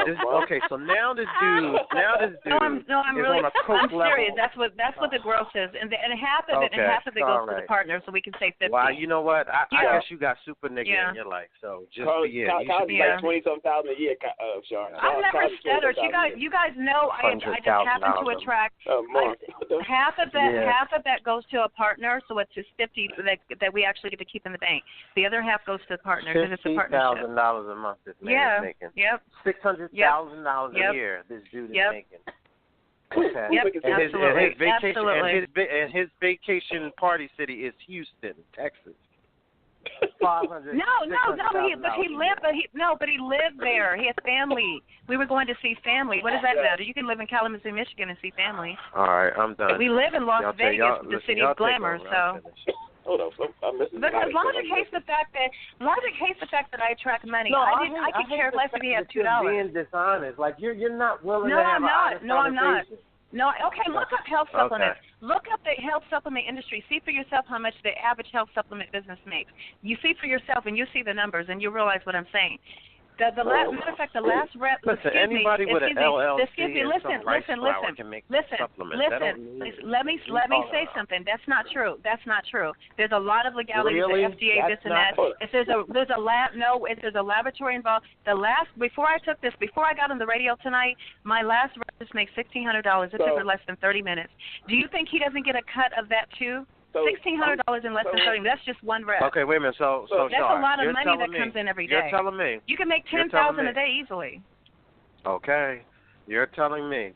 Okay, so now this dude is on a coke level. I'm serious. That's what the gross is, and half of it goes to the partner, so we can say 50. Well, you know what? I guess you got super nigga in your life, so just be it. Like 20-something thousand a year, Char. I've never stuttered. You guys know I just happen to attract. Half of that goes to a partner, so it's just 50 that we actually get to keep in the bank. The other half goes to the partner because it's a partnership. $50,000 a month this man is making. Yep. $600,000 a year this dude is making. Okay. Yep. Absolutely. And his vacation party city is Houston, Texas. $500,000. But he lived there. He has family. We were going to see family. What does that matter? You can live in Kalamazoo, Michigan, and see family. All right, I'm done. We live in Las Vegas, the city of glamour. So. Hold on, because logic hates the fact that I attract money. I could care less if he had $2. Being dishonest, like you're not willing to have an honest conversation. No, okay, look up health supplements. Look up the health supplement industry. See for yourself how much the average health supplement business makes. You see for yourself, and you see the numbers, and you realet me say something. That's not true. There's a lot of legalities, the FDA, this and that. If there's a laboratory involved. Before I got on the radio tonight, my last register makes $1,600. It took me less than 30 minutes. Do you think he doesn't get a cut of that too? $1,600 in less than 30 minutes. That's just one rep. Okay, wait a minute. So that's a lot of money that comes in every day. You're telling me. You can make $10,000 a day easily. Okay. You're telling me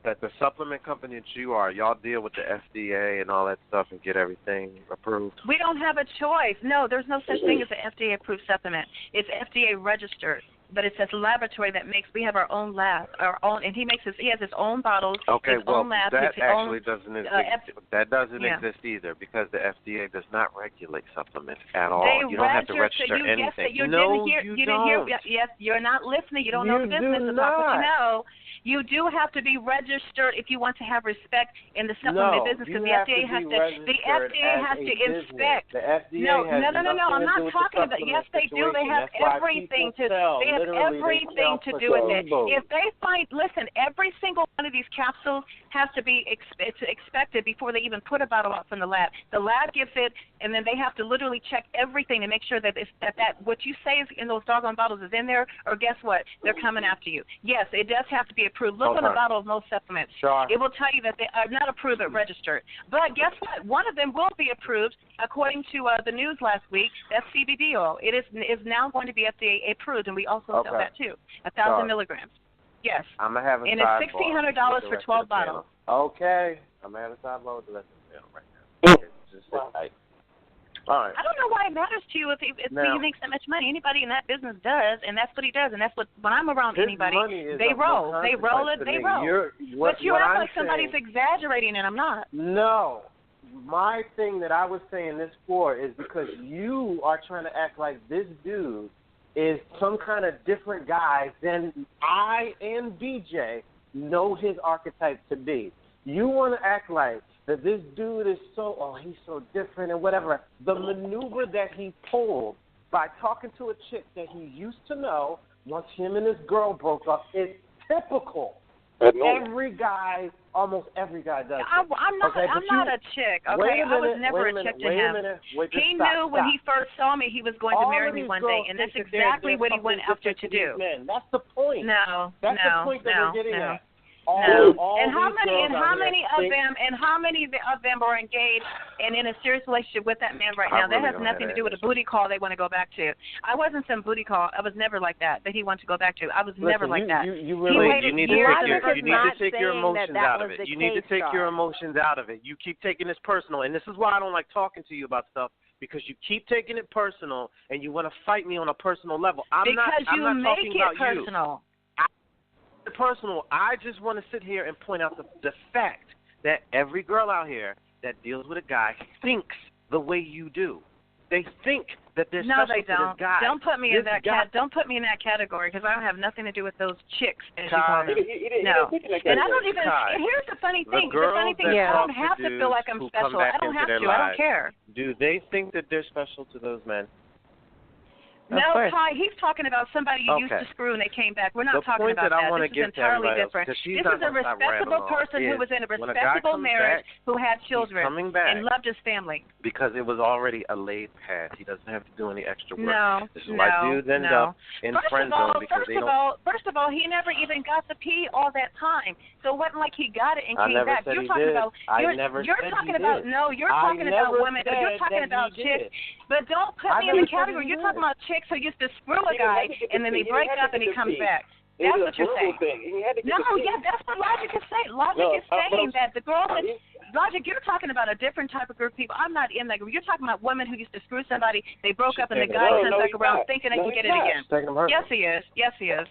that the supplement company that you are, y'all deal with the FDA and all that stuff and get everything approved? We don't have a choice. No, there's no such thing as an FDA-approved supplement. It's FDA registered. but it's a laboratory that makes. We have our own lab, and he has his own bottles. Okay, his own lab, that actually own, doesn't exist. That doesn't exist either because the FDA does not regulate supplements at all. You don't have to register anything. You don't. Didn't hear. Yes, you're not listening. You don't know the business of what you know. You do have to be registered if you want to have respect in the supplement business, because the FDA has to. The FDA has to inspect. The FDA no. I'm not talking about. Yes, they do. They have everything to. They have everything to do with it. If they find, listen, every single one of these capsules has to be expected before they even put a bottle out from the lab. The lab gives it, and then they have to literally check everything to make sure that that what you say is in those doggone bottles is in there. Or guess what? They're coming after you. Yes, it does have to be approved. Look on the bottle of most supplements. Sure. It will tell you that they are not approved but registered. But guess what? One of them will be approved according to the news last week. That's CBD oil. It is now going to be FDA approved, and we also sell that too. 1,000 milligrams. Yes. I'm gonna have a and it's $1,600 for 12 bottles. Okay. I'm gonna have a sidebar with the rest of the channel right now. Just sit tight. All right. I don't know why it matters to you if he makes that much money. Anybody in that business does, and that's what he does. And that's what, when I'm around anybody, they roll. They roll it, they roll. But you act like somebody's exaggerating, and I'm not. No. My thing that I was saying this for is because you are trying to act like this dude is some kind of different guy than I and BJ know his archetype to be. You want to act like that this dude is he's so different and whatever. The maneuver that he pulled by talking to a chick that he used to know once him and his girl broke up is typical. Almost every guy does. I'm not a chick. Okay, I was never a chick to him. He knew when he first saw me he was going to marry me one day, and that's exactly what he went after to do. That's the point. That's the point that we're getting at. And how many of them are engaged and in a serious relationship with that man right now? That has nothing to do with a booty call they want to go back to. I wasn't some booty call. I was never like that he wanted to go back to. I was never like that. You need to take your emotions out of it. You need to take your emotions out of it. You keep taking this personal, and this is why I don't like talking to you about stuff. Because you keep taking it personal and you want to fight me on a personal level. I'm not talking about personal. Personal. I just want to sit here and point out the fact that every girl out here that deals with a guy thinks the way you do. They think that they're special to this guy. Don't put me in that Don't put me in that category because I don't have nothing to do with those chicks, as you call them. No. And I don't even. Here's the funny thing. I don't have to feel like I'm special. I don't have to. I don't care. Do they think that they're special to those men? No, Ty, he's talking about somebody you used to screw and they came back. We're not talking about that. This is entirely different. This is a respectable person who was in a respectable marriage who had children and loved his family. Because it was already a laid path. He doesn't have to do any extra work. This is why dudes end up in friend zone because they don't. First of all, he never even got the pee all that time. So it wasn't like he got it and came back. You're talking about women. You're talking about chicks. But don't put me in the category. You're talking about chicks who used to screw a guy and then they break up and he comes back. That's what you're saying. That's what logic is saying. Logic is saying that the girl that Logic, you're talking about a different type of group of people. I'm not in that group. You're talking about women who used to screw somebody, they broke up, and the guy comes back around thinking they can get it again. Yes, he is. Yes, he is.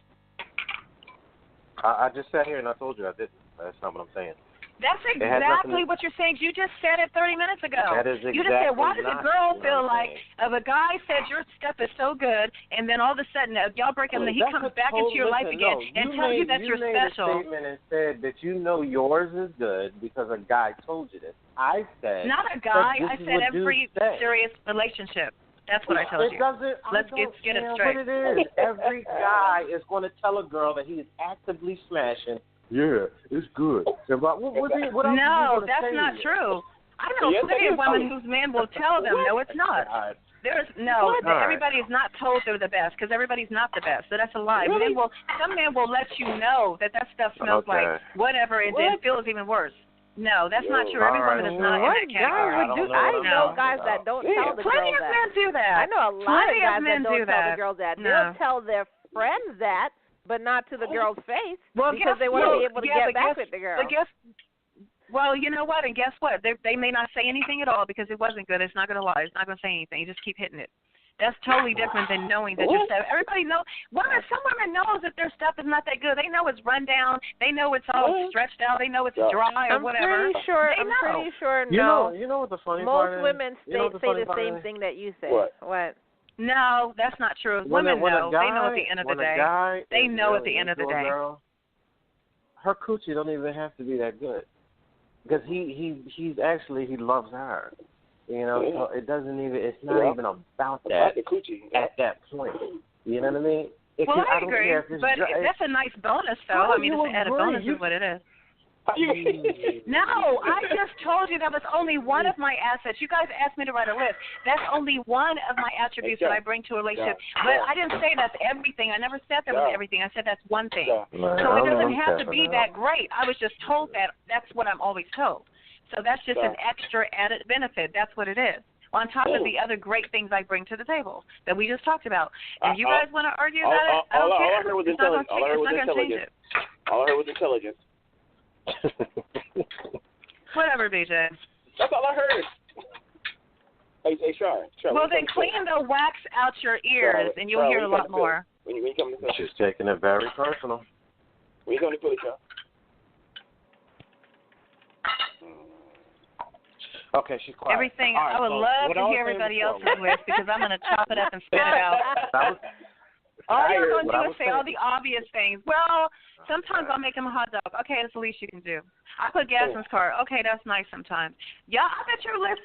I just sat here and I told you I didn't. That's not what I'm saying. That's exactly what you're saying. You just said it 30 minutes ago. That is exactly. You just said, why does a girl feel like if a guy said your stuff is so good, and then all of a sudden y'all break up and he comes back into your life again and tells you that you're special? You made a statement and said that you know yours is good because a guy told you this. I said not a guy. I said every serious relationship. That's what I told you. Let's get it straight. What it is. Every guy is going to tell a girl that he is actively smashing. Yeah, it's good. No, that's not true. I know plenty of women whose men will tell them, no, it's not. Everybody is not told they're the best because everybody's not the best. So that's a lie. Really? Some men will let you know that stuff smells like whatever and then feels even worse. No, that's not true. Every woman is not in that category. I know guys that don't tell the girls that. Plenty of men do that. I know a lot of guys that don't tell the girls that. They'll tell their friends that, but not to the girl's face because they want to be able to get back with the girl. Well, you know what? And guess what? They may not say anything at all because it wasn't good. It's not going to lie. It's not going to say anything. You just keep hitting it. That's totally different than knowing that your stuff. Everybody knows. Some women knows that their stuff is not that good. They know it's run down. They know it's all stretched out. They know it's dry or whatever. I'm pretty sure. No. You know what the funny part is? Most women say the same thing that you say. What? No, that's not true. Women know. They know at the end of the day. They know at the end of the day. Girl, her coochie don't even have to be that good, because he loves her. You know, so it doesn't even. It's not even about that at that point. You know what I mean? I agree, but that's a nice bonus, though. I mean, it's an added bonus is what it is. No, I just told you that was only one of my assets. You guys asked me to write a list. That's only one of my attributes that I bring to a relationship. But I didn't say that's everything. I never said that was everything. I said that's one thing. So it doesn't have to be that great. I was just told that. That's what I'm always told. So that's just an extra added benefit. That's what it is. On top of the other great things I bring to the table that we just talked about. If you guys want to argue about it, I don't care. All I heard was intelligence. All I heard was intelligence. Whatever, BJ. That's all I heard. Hey, Char. Well, then clean the wax out your ears, and you'll hear a lot more. When you come to the She's taking it very personal. When you come to the Char. Okay, she's quiet. Everything. Right, I would love to hear everybody else's list because I'm going to chop it up and spit it out. All you're going to do is say all the obvious things. Well, sometimes I'll make him a hot dog. Okay, that's the least you can do. I put gas in his car. Okay, that's nice sometimes. Yeah, I bet your list,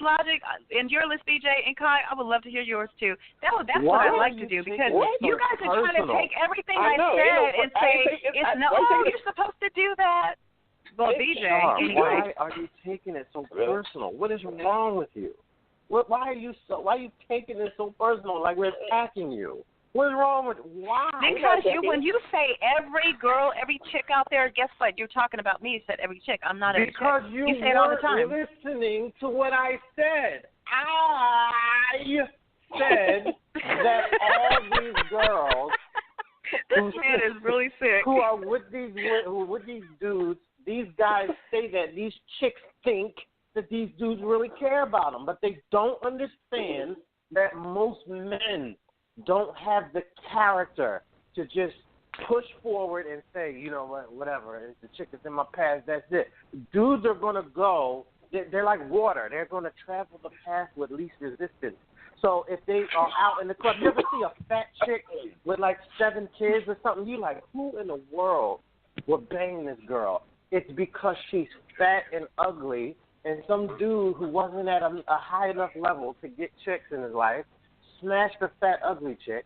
Logic, and your list, BJ and Kai, I would love to hear yours too. That's what I like to do because you guys are trying to take everything I said and say, you're supposed to do that. Well, BJ, why are you taking it so personal? What is wrong with you? Why are you taking it so personal? Like we're attacking you. What's wrong with why? Because when you say every girl, every chick out there, guess what? You're talking about me. You said every chick. I'm not every chick. Because you say it all the time. Listening to what I said. I said that all these girls this man is really sick. Who are with these dudes. These guys say that these chicks think that these dudes really care about them, but they don't understand that most men don't have the character to just push forward and say, you know what, whatever, if the chick is in my past, that's it. Dudes are going to go, they're like water. They're going to travel the path with least resistance. So if they are out in the club, you ever see a fat chick with like 7 kids or something, you like, who in the world would bang this girl? It's because she's fat and ugly, and some dude who wasn't at a high enough level to get chicks in his life smashed the fat, ugly chick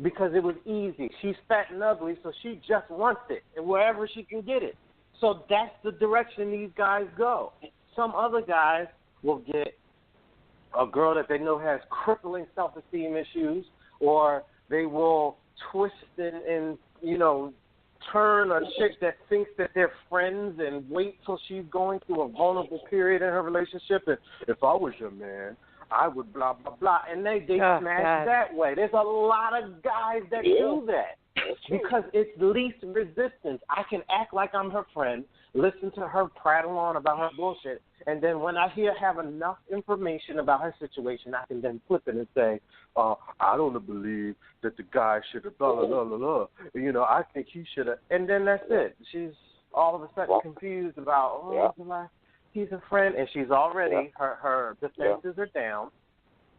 because it was easy. She's fat and ugly, so she just wants it, and wherever she can get it. So that's the direction these guys go. Some other guys will get a girl that they know has crippling self-esteem issues, or they will twist and turn a chick that thinks that they're friends and wait till she's going through a vulnerable period in her relationship. And if I was your man, I would blah, blah, blah. And they smash that way. There's a lot of guys that do that because it's least resistance. I can act like I'm her friend, listen to her prattle on about her bullshit, and then when I have enough information about her situation, I can then flip it and say, I don't believe that the guy should have blah, blah, blah, blah. I think he should have. And then that's it. She's all of a sudden confused about, he's a friend, and she's already, her defenses are down.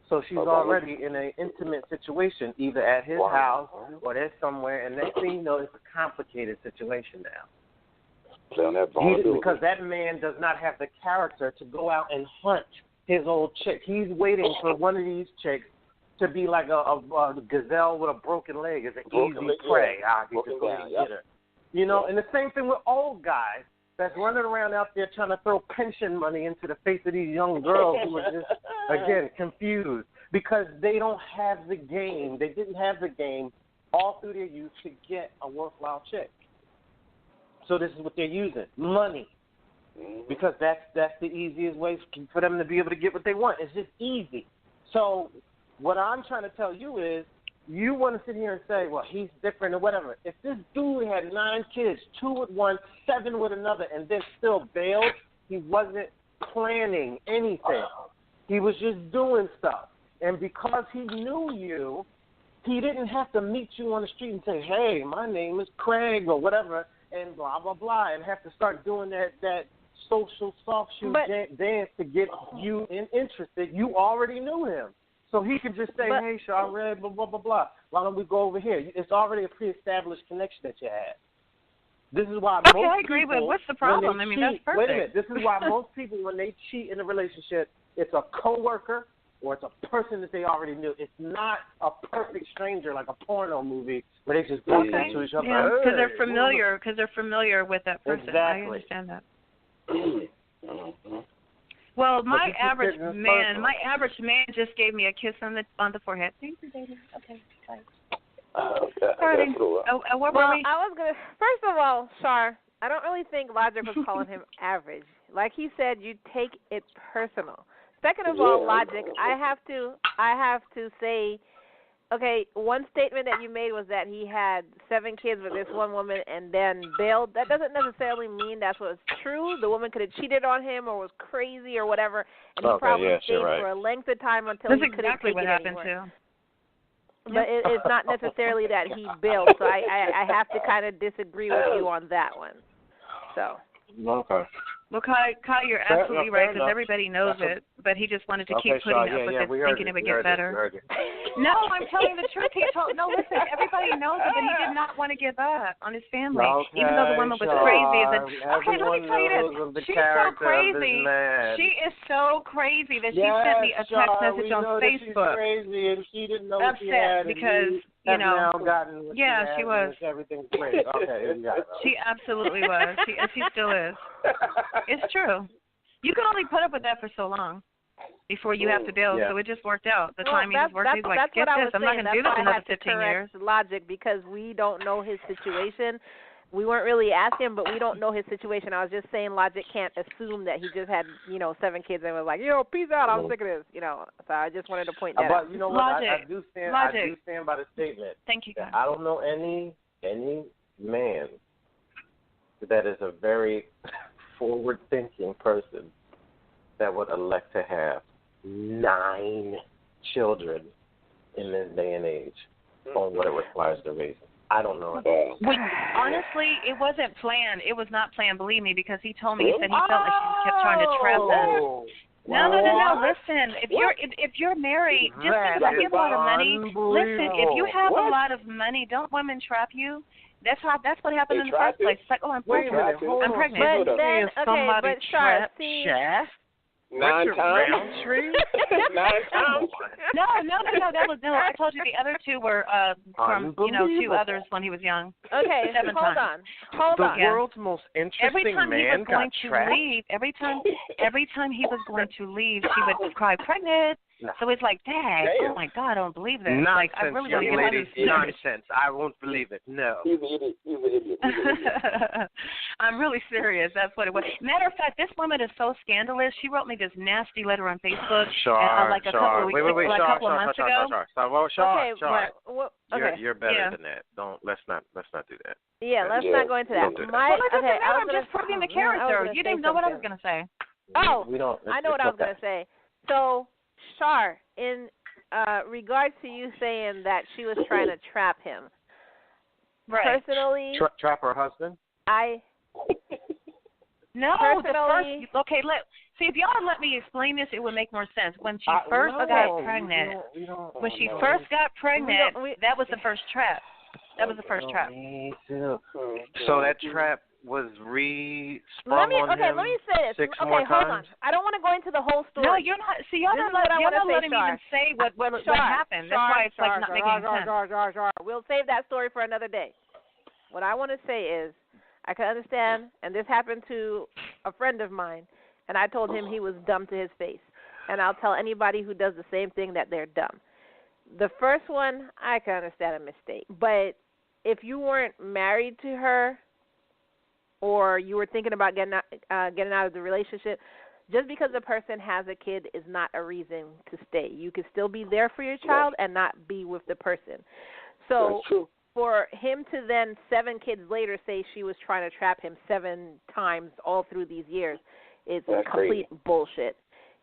So she's already in an intimate situation, either at his house or there's somewhere, and next thing you know, it's a complicated situation now. Because that man does not have the character to go out and hunt his old chick. He's waiting for one of these chicks to be like a gazelle with a broken leg. It's an easy prey. He can go and get her. And the same thing with old guys that's running around out there trying to throw pension money into the face of these young girls who are just, again, confused because they don't have the game. They didn't have the game all through their youth to get a worthwhile chick. So this is what they're using, money, because that's the easiest way for them to be able to get what they want. It's just easy. So what I'm trying to tell you is you want to sit here and say, well, he's different or whatever. If this dude had 9 kids, 2 with one, 7 with another, and then still bailed, he wasn't planning anything. He was just doing stuff. And because he knew you, he didn't have to meet you on the street and say, hey, my name is Craig or whatever, and blah, blah, blah, and have to start doing that social soft shoe dance to get you interested. You already knew him. So he could just say, hey, Char, blah, blah, blah, blah. Why don't we go over here? It's already a pre-established connection that you had. This is why most people, I agree, but what's the problem? I mean, that's perfect. Wait a minute. This is why most people, when they cheat in a relationship, it's a coworker or it's a person that they already knew. It's not a perfect stranger like a porno movie where they just bump into each other. Yeah, because they're familiar. Because they're familiar with that person. Exactly. I understand that. Well, my average man just gave me a kiss on the forehead. Thank you, baby. Okay, bye. Sorry. What were we? I was gonna. First of all, Char, I don't really think Logic was calling him average. Like he said, you take it personal. Second of all, Logic, I have to say, okay, one statement that you made was that he had 7 kids with this one woman and then bailed. That doesn't necessarily mean that's what's true. The woman could have cheated on him or was crazy or whatever, and he probably stayed for a length of time until he couldn't take it anymore. Too. But it's not necessarily that he bailed, so I have to kind of disagree with you on that one. So. Okay. Well, Kai, you're absolutely right because everybody knows it, but he just wanted to keep putting up with it, thinking it would get better. No, I'm telling the truth. Listen, everybody knows it, but he did not want to give up on his family, even though the woman was crazy. Let me tell you this. She's so crazy. She is so crazy that she sent me a text message on Facebook. She's crazy, and she didn't know what she had. Because she was. Everything's great. Okay, she absolutely was. She still is. It's true. You can only put up with that for so long before you have to bail. So it just worked out. The timing just worked. He's like, get this. I'm not going to do this another 15 years. Logic, because we don't know his situation. We weren't really asking, but we don't know his situation. I was just saying Logic can't assume that he just had, 7 kids and was like, peace out, I'm sick of this, So I just wanted to point that out. But you know what? I do stand by the statement. Thank you, guys. I don't know any man that is a very forward-thinking person that would elect to have 9 children in this day and age on what it requires to raise them. I don't know. Honestly, it wasn't planned. It was not planned, believe me, because he told me, he said he felt like she kept trying to trap them. No. Listen, if you're married, just because you have a lot of money, listen, if you have a lot of money, don't women trap you? That's what happened in the first place. It's like, I'm pregnant. I'm pregnant. But then, but Char, see, 9 times. 9 times. No. I told you the other 2 were from 2 others when he was young. Okay, 7 times. Hold on. The world's most interesting man got trapped. Every time he was going to leave, she would cry, pregnant. No. So it's like, Dad, oh my God, I don't believe this. Nonsense, I really young lady. Nonsense. I won't believe it. No. He's an idiot. I'm really serious. That's what it was. Matter of fact, this woman is so scandalous. She wrote me this nasty letter on Facebook. Char. A couple of months ago. Char. You're better than that. Let's not do that. Yeah, let's not go into that. I'm just proving the character. You didn't know what I was going to say. Oh, I know what I was going to say. So, Char, in regards to you saying that she was trying to trap him, personally, trap her husband. No, personally, if y'all would let me explain this, it would make more sense. When she first got pregnant, that was the first trap. That was the first trap. So that trap was re-sprung on him. Let me say this. Hold on. I don't want to go into the whole story. No, you're not. See, y'all not letting me even say what happened. That's why it's like not making sense. We'll save that story for another day. What I want to say is, I can understand, and this happened to a friend of mine, and I told him he was dumb to his face. And I'll tell anybody who does the same thing that they're dumb. The first one, I can understand a mistake. But if you weren't married to her, or you were thinking about getting out of the relationship, just because a person has a kid is not a reason to stay. You can still be there for your child and not be with the person. So for him to then 7 kids later say she was trying to trap him 7 times all through these years, it's complete bullshit.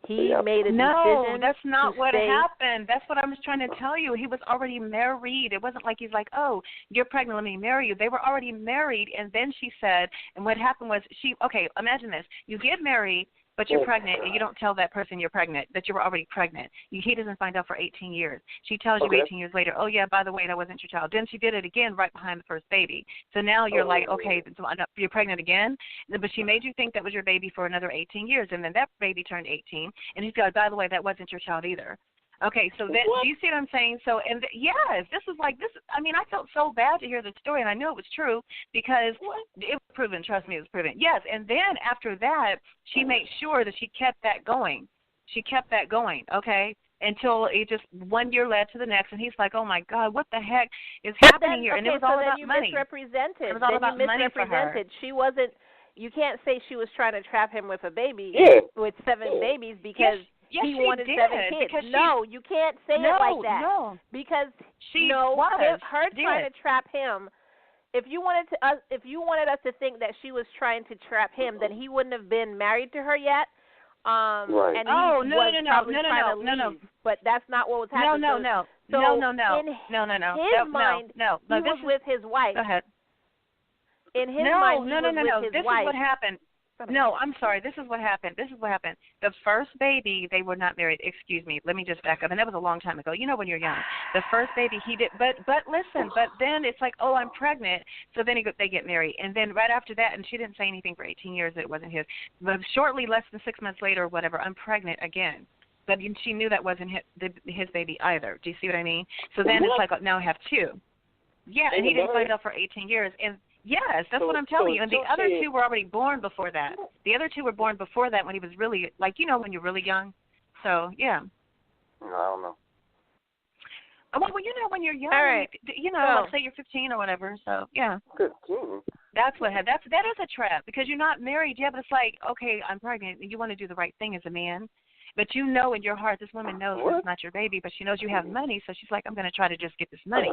He made a decision. No, that's not what stay. happened. That's what I was trying to tell you. He was already married. It wasn't like he's like, oh, you're pregnant, let me marry you. They were already married, and then she said, and what happened was okay, imagine this. You get married, but you're pregnant, and you don't tell that person you're pregnant, that you were already pregnant. He doesn't find out for 18 years. She tells you 18 years later, oh, yeah, by the way, that wasn't your child. Then she did it again right behind the first baby. So now you're like, okay, so you're pregnant again? But she made you think that was your baby for another 18 years, and then that baby turned 18, and he's like, by the way, that wasn't your child either. Okay, so then, do you see what I'm saying? So, yes, this was like, I mean, I felt so bad to hear the story, and I knew it was true because it was proven. Trust me, it was proven. Yes, and then after that, she made sure that she kept that going. She kept that going, okay, until it just 1 year led to the next, and he's like, oh, my God, what the heck is happening here? And it was all about money. Misrepresented. It was all about money for her. She wasn't, you can't say she was trying to trap him with a baby, with 7 babies because... Yes, he wanted did, 7 kids. No, you can't say it like that. No, because her did. trying to trap him. If you wanted us to think that she was trying to trap him, then he wouldn't have been married to her yet. Right. And no. But that's not what was happening. No. In his mind, he was with his wife. Go ahead. In his mind, he was with his wife. This is what happened. No, I'm sorry. This is what happened. The first baby, they were not married. Excuse me. Let me just back up. And that was a long time ago. You know when you're young. The first baby, he did. But listen. But then it's like, oh, I'm pregnant. So then they get married. And then right after that, and she didn't say anything for 18 years that it wasn't his. But shortly, less than 6 months later or whatever, I'm pregnant again. But she knew that wasn't his baby either. Do you see what I mean? So then it's like, now I have 2. Yeah, and he didn't find out for 18 years. And yes, that's what I'm telling you. And the other 2 were already born before that. The other 2 were born before that when he was really, like, when you're really young. So, yeah. I don't know. Well, when you're young, right. Like say you're 15 or whatever. So, yeah. 15. That is a trap because you're not married yet, but it's like, okay, I'm pregnant, and you want to do the right thing as a man. But you know in your heart, this woman knows it's not your baby, but she knows you have money, so she's like, I'm going to try to just get this money.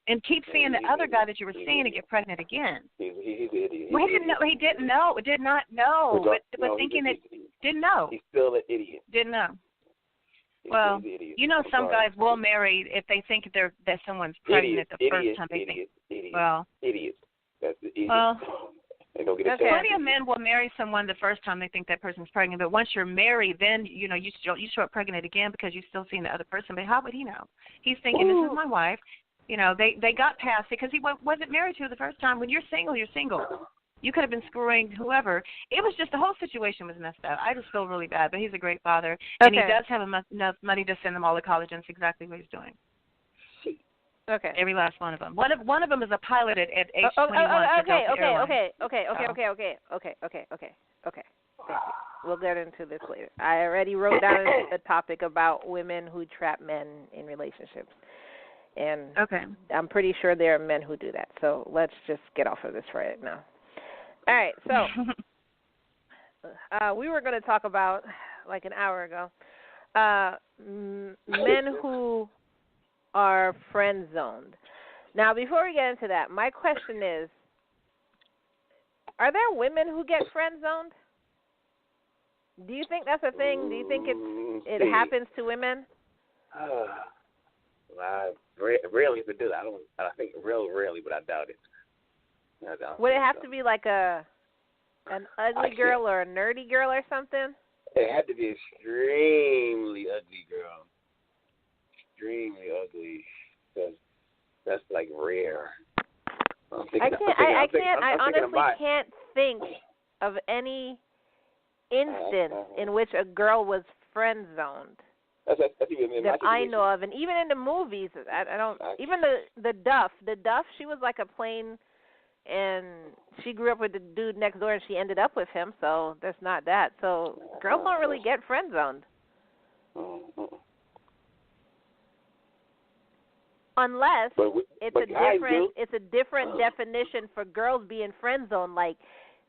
And keep seeing the other guy that you were seeing and get pregnant again. He's an idiot. Well, he didn't know. Did not know. But thinking that didn't know. He's still an idiot. Didn't know. Well, some guys will marry if they think that someone's pregnant the first time they think. Well, idiots. That's the idiot. Well. Plenty of men will marry someone the first time they think that person's pregnant, but once you're married, then you show up pregnant again because you're still seeing the other person. But how would he know? He's thinking, this is my wife. They got past it because he wasn't married to her the first time. When you're single, you're single. You could have been screwing whoever. It was just the whole situation was messed up. I just feel really bad, but he's a great father, and he does have enough money to send them all to college, and that's exactly what he's doing. Okay. Every last one of them. One of them is a pilot at age 21. Okay. We'll get into this later. I already wrote down a topic about women who trap men in relationships. And I'm pretty sure there are men who do that. So let's just get off of this right now. All right. So we were going to talk about, like an hour ago, men who are friend-zoned. Now, before we get into that, my question is, are there women who get friend-zoned? Do you think that's a thing? Do you think it happens to women? Rarely if it does. I think real rarely, but I doubt it. Would it have to be like an ugly girl or a nerdy girl or something? It had to be an extremely ugly girl. Extremely ugly. That's like rare. I honestly can't think of any instance in which a girl was friend zoned that I know of, and even in the movies, I don't. Even the Duff, she was like a plain, and she grew up with the dude next door, and she ended up with him. So there's not that. So girls don't really get friend zoned. Unless it's a different definition for girls being friend zoned. Like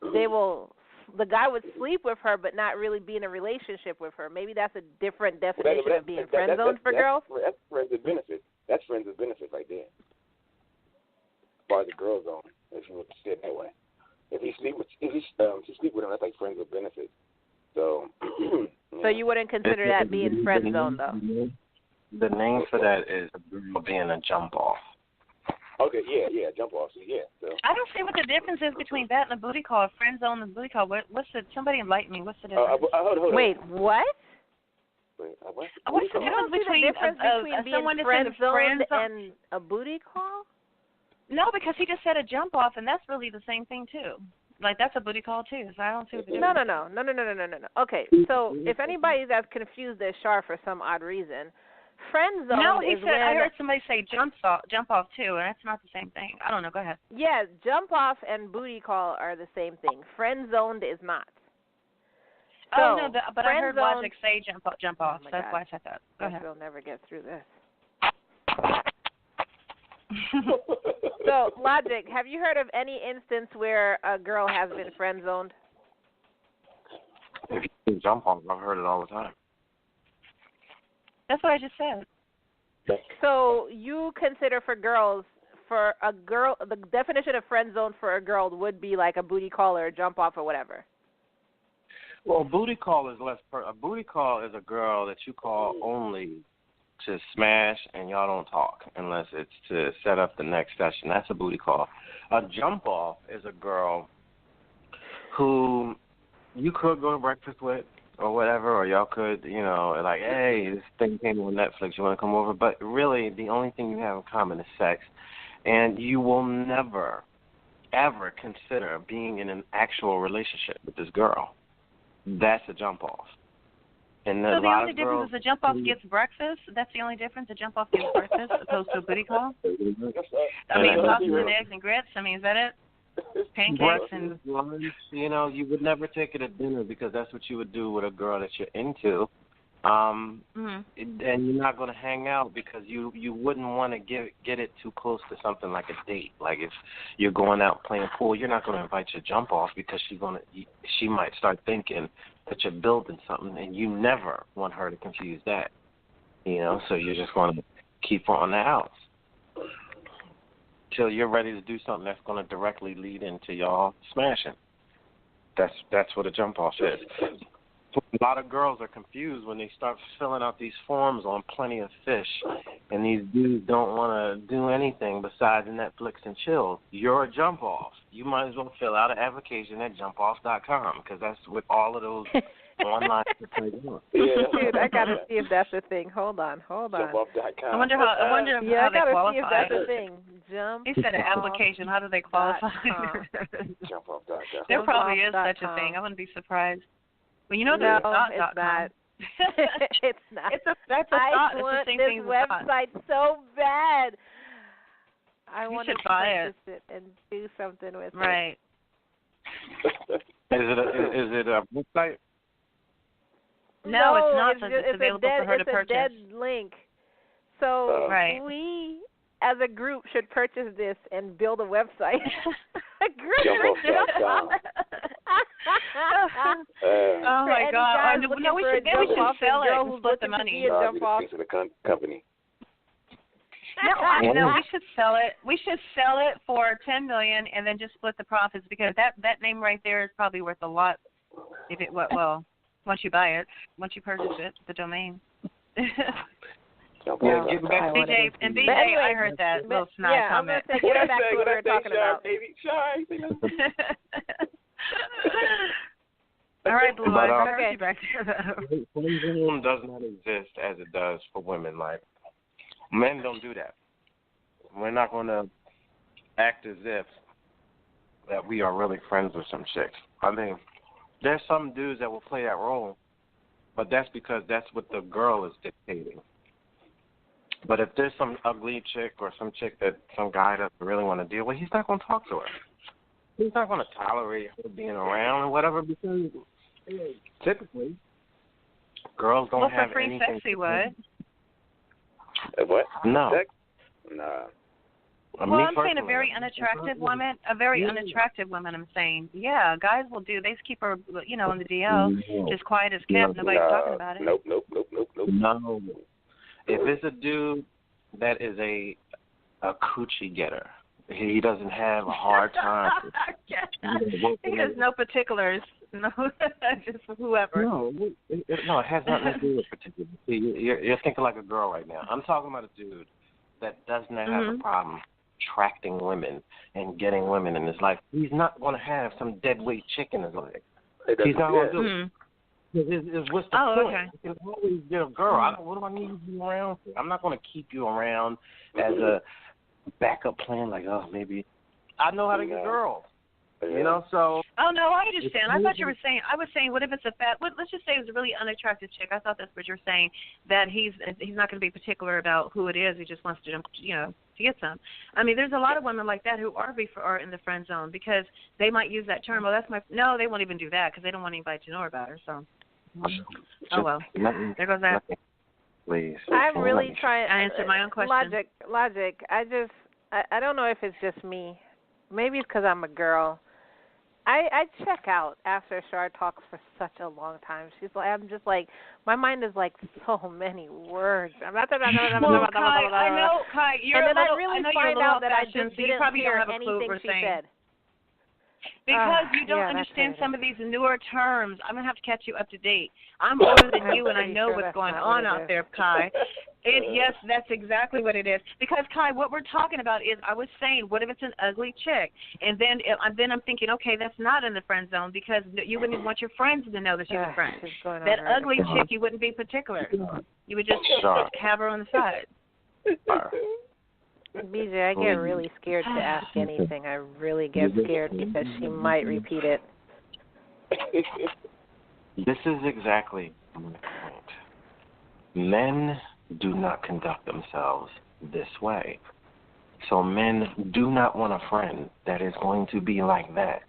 the guy would sleep with her but not really be in a relationship with her. Maybe that's a different definition of being friend zoned for girls. That's friends with benefits. That's friends with benefits right there. As far as the girl zone, if you look at it that way. If she sleep with him, that's like friends with benefits. So. So you wouldn't consider that being friend zone, though? The name for that is being a jump off. Okay, yeah, jump off. So, yeah. So. I don't see what the difference is between that and a booty call, a friend zone and a booty call. What's the? Somebody enlighten me. What's the difference? Hold on. Wait, what? What's the difference between being someone that's friend in the friend zone and a booty call? No, because he just said a jump off, and that's really the same thing too. Like that's a booty call too. So I don't see what the difference. No. Okay, so if anybody's as confused as Char for some odd reason, friend zone. No, he is said. when, I heard somebody say jump off too, and that's not the same thing. I don't know. Go ahead. Yeah, jump off and booty call are the same thing. Friend zoned is not. So, oh no, but I heard zone, Logic say jump off. So that's why I said that. Go ahead. We'll never get through this. So, Logic, have you heard of any instance where a girl has been friend zoned? If you jump off, I've heard it all the time. That's what I just said. So you consider for a girl, the definition of friend zone for a girl would be like a booty call or a jump off or whatever. Well, a booty call is a booty call is a girl that you call only to smash and y'all don't talk unless it's to set up the next session. That's a booty call. A jump off is a girl who you could go to breakfast with or whatever, or y'all could, like, hey, this thing came on Netflix, you want to come over? But really, the only thing you have in common is sex, and you will never, ever consider being in an actual relationship with this girl. That's a jump off. And so the only difference is a jump off gets breakfast? That's the only difference? A jump off gets breakfast opposed to a booty call? I mean, sausage and eggs and grits? I mean, is that it? Pancakes and lunch, you would never take it at dinner because that's what you would do with a girl that you're into. And you're not going to hang out because you wouldn't want to get it too close to something like a date. Like if you're going out playing pool, you're not going to invite your jump off because she might start thinking that you're building something, and you never want her to confuse that. So you're just going to keep her on the house till you're ready to do something that's going to directly lead into y'all smashing. That's what a jump off is. A lot of girls are confused when they start filling out these forms on Plenty of Fish, and these dudes don't want to do anything besides Netflix and chill. You're a jump off. You might as well fill out an application at jumpoff.com because that's what all of those online sites do. Dude, I gotta see if that's a thing. Hold on. Jumpoff.com. I wonder how they qualify. I gotta see if that's a thing. He said an application. How do they qualify? Jumpoff.com. There probably is such a thing. I wouldn't be surprised. Well, no, there's it's not. It's not. That's a thought. I want it's the same this thing website so bad. I want to purchase it and do something with it. Right. Is it a website? No, it's not. It's available for her to purchase. It's a dead link. So we, as a group, should purchase this and build a website. Jumpoff.com. Oh my God! No, we should sell it and split the money. To the company. No, we should sell it. We should sell it for $10 million and then just split the profits because that name right there is probably worth a lot. Once you buy it, once you purchase it, the domain. BJ, anyway, I heard that little snide comment. I'm going to get back to what we were talking about. All right, Blue Eyes. Okay. Friendzone does not exist as it does for women. Like, men don't do that. We're not going to act as if that we are really friends with some chicks. I mean, there's some dudes that will play that role, but that's because that's what the girl is dictating. But if there's some ugly chick or some chick that some guy doesn't really want to deal with, he's not going to talk to her. He's not going to tolerate her being around or whatever because typically girls don't have free anything. Sexy would. What? No. Sex? Nah. Well, I'm saying a very unattractive woman. I'm saying, yeah, guys will do. They just keep her, in the DL, just quiet as kept. Nobody's talking about it. Nope. No. If it's a dude that is a coochie getter, he doesn't have a hard time. He has no particulars. No, just whoever. No, it has nothing to do with particular. See, you're thinking like a girl right now. I'm talking about a dude that does not have a problem attracting women and getting women in his life. He's not going to have some deadweight chick in his life. He's not going to do it. It's what's the point? Okay. You can always get a girl. What do I need you around for? I'm not going to keep you around as a backup plan. Like, maybe I know how to get girls. You know, so. Oh no, I understand. I thought you were saying. I was saying, what if it's a fat? Let's just say it was a really unattractive chick. I thought that's what you're saying. That he's not going to be particular about who it is. He just wants to, to get some. I mean, there's a lot of women like that who are in the friend zone because they might use that term. Well, that's my. No, they won't even do that because they don't want anybody to know about her. So. Oh well. There goes that. Please. I'm really trying. I answered my own question. Logic. I don't know if it's just me. Maybe it's because I'm a girl. I check out after Char talks for such a long time. I'm just like, my mind is like so many words. Kai, I know, Kai, you're and then a little, I really I know find out that I just didn't hear anything she said. Because you don't understand some of these newer terms. I'm going to have to catch you up to date. I'm older than you, and I know what's going on out there, Kai. Yes, that's exactly what it is. Because, Kai, what we're talking about is, I was saying, what if it's an ugly chick? And then I'm thinking, okay, that's not in the friend zone because you wouldn't even want your friends to know that she's a friend. That ugly chick, you wouldn't be particular. You would just have her on the side. BJ, I get really scared to ask anything. I really get scared because she might repeat it. This is exactly my point. Men do not conduct themselves this way. So men do not want a friend that is going to be like that.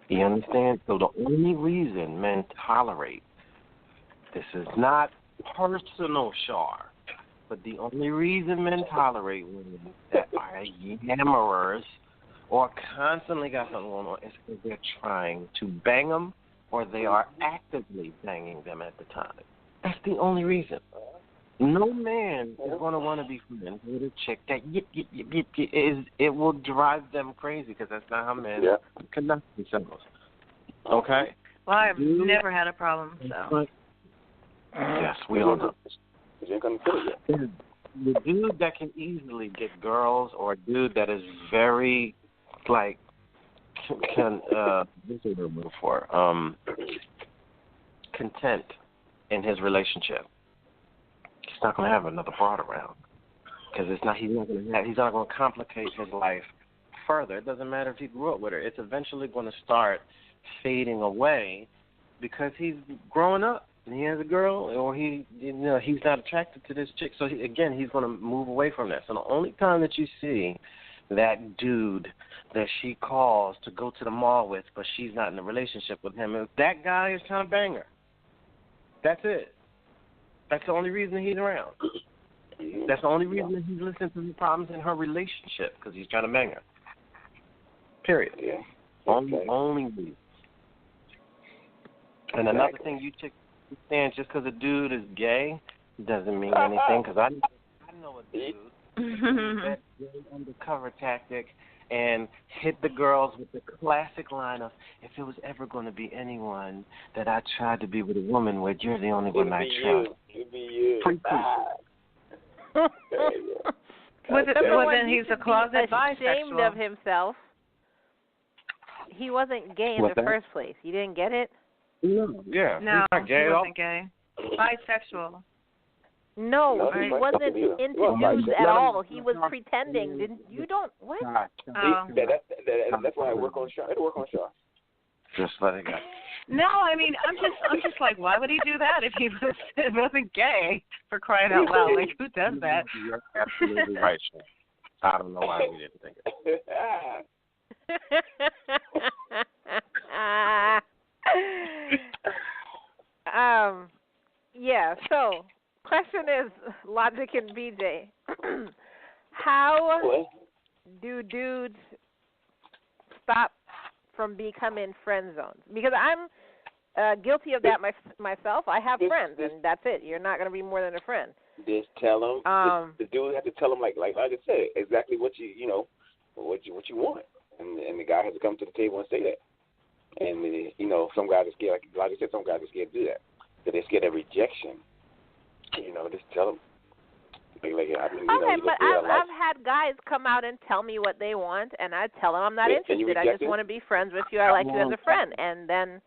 You understand? So the only reason men tolerate, this is not personal, Char, but the only reason men tolerate women that are yammerers or constantly got something going on is because they're trying to bang them or they are actively banging them at the time. That's the only reason. No man is going to want to be friends with a chick that it will drive them crazy because that's not how men conduct themselves. Okay? Well, I've never had a problem, so. Yes, we all know. The dude that can easily get girls or a dude that is very, like, this is a word for, content in his relationship. He's not going to have another broad around because he's not going to complicate his life further. It doesn't matter if he grew up with her. It's eventually going to start fading away because he's growing up and he has a girl, or he's not attracted to this chick. So he's going to move away from that. So the only time that you see that dude that she calls to go to the mall with, but she's not in a relationship with him, if that guy is trying to bang her. That's it. That's the only reason he's around. That's the only reason that he's listening to the problems in her relationship, because he's trying to bang her. Period. Yeah. Only reason. And another thing you understand, just because a dude is gay doesn't mean anything, because I know a dude that's an undercover tactic and hit the girls with the classic line of, if it was ever going to be anyone that I tried to be with a woman with, you're the only one I trust. It'd be you. Well, then he's a closet bisexual. Ashamed of himself. He wasn't gay in the first place. You didn't get it? No. Yeah. No, he wasn't gay. Bisexual. No, he wasn't into dudes at all. He was pretending. What? That's why I work on Char. It'll work on Char. Just let it go. No, I mean, I'm just like, why would he do that if he wasn't gay? For crying out loud, like, who does that? You're absolutely right, Char. I don't know why we didn't think it. Yeah. So, question is, Logic and BJ, how do dudes stop from becoming friend zones? Because I'm guilty of that myself. I have friends, and that's it. You're not going to be more than a friend. Just tell them. The dude has to tell them, like I said, exactly what you want, and the guy has to come to the table and say that. And, some guys are scared, like you said, some guys are scared to do that. So they're scared of rejection. Just tell them. But I've had guys come out and tell me what they want, and I tell them I'm not interested. I just want to be friends with you. I like you as a friend. And then,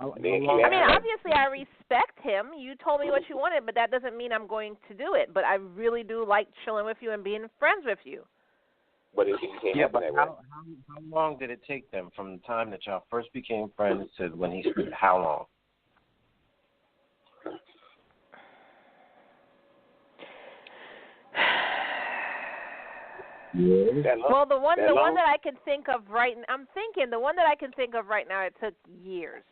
obviously I respect him. You told me what you wanted, but that doesn't mean I'm going to do it. But I really do like chilling with you and being friends with you. But it can't happen that way. How long did it take them from the time that y'all first became friends to when he said how long? Well, the one that I can think of right now, it took years.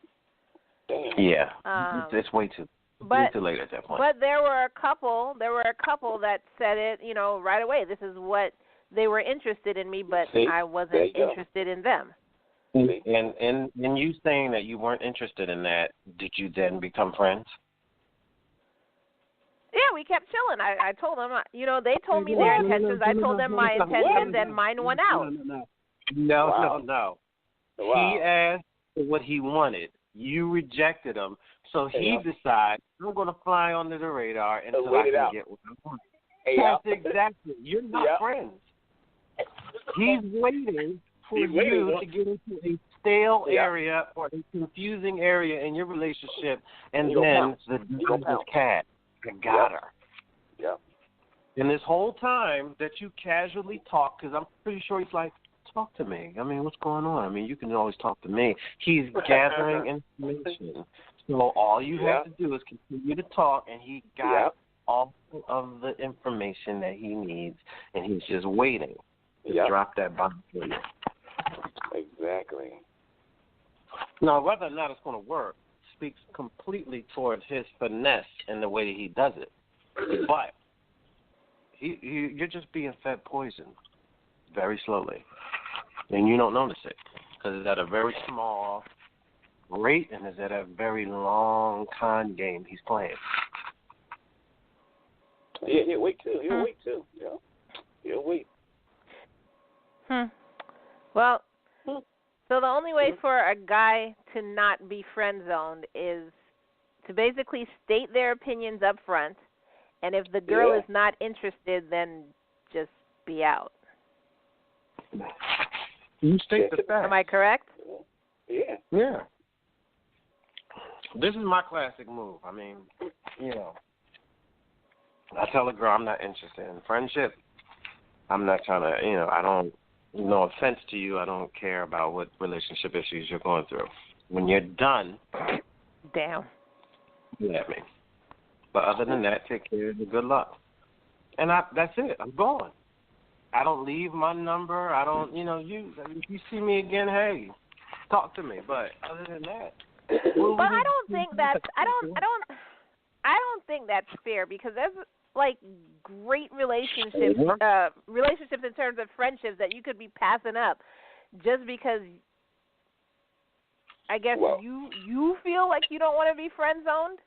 Damn. Yeah, it's way too late at that point. But there were a couple that said it, right away. This is what they were interested in me, but I wasn't interested in them. And you saying that you weren't interested in that, did you then become friends? Yeah, we kept chilling. I told them, they told me their intentions. I told them my intentions, and mine went out. No. Wow. He asked for what he wanted. You rejected him. So he decided, I'm going to fly under the radar until I can get what I want. That's exactly. You're not friends. He's waiting for you to get into a stale area or a confusing area in your relationship, and then the cat. I got her. Yeah. And this whole time that you casually talk, because I'm pretty sure he's like, talk to me. I mean, what's going on? I mean, you can always talk to me. He's gathering information. So all you have to do is continue to talk, and he got all of the information that he needs, and he's just waiting to drop that bomb for you. Exactly. Now, whether or not it's going to work speaks completely towards his finesse and the way that he does it. But you're just being fed poison very slowly, and you don't notice it because it's at a very small rate and it's at a very long con game he's playing. Yeah, he'll wait too. He'll wait. Well, so the only way for a guy to not be friend-zoned is to basically state their opinions up front, and if the girl is not interested, then just be out. You state the facts. Am I correct? Yeah. Yeah. This is my classic move. I mean, I tell a girl I'm not interested in friendship. I'm not trying to, I don't, no offense to you, I don't care about what relationship issues you're going through. When you're done, damn, let me. But other than that, take care and good luck. And that's it. I'm gone. I don't leave my number. I don't, if you see me again, hey, talk to me. But other than that. But I don't think that's, I don't think that's fair, because there's like great relationships in terms of friendships that you could be passing up just because I guess you feel like you don't want to be friend zoned.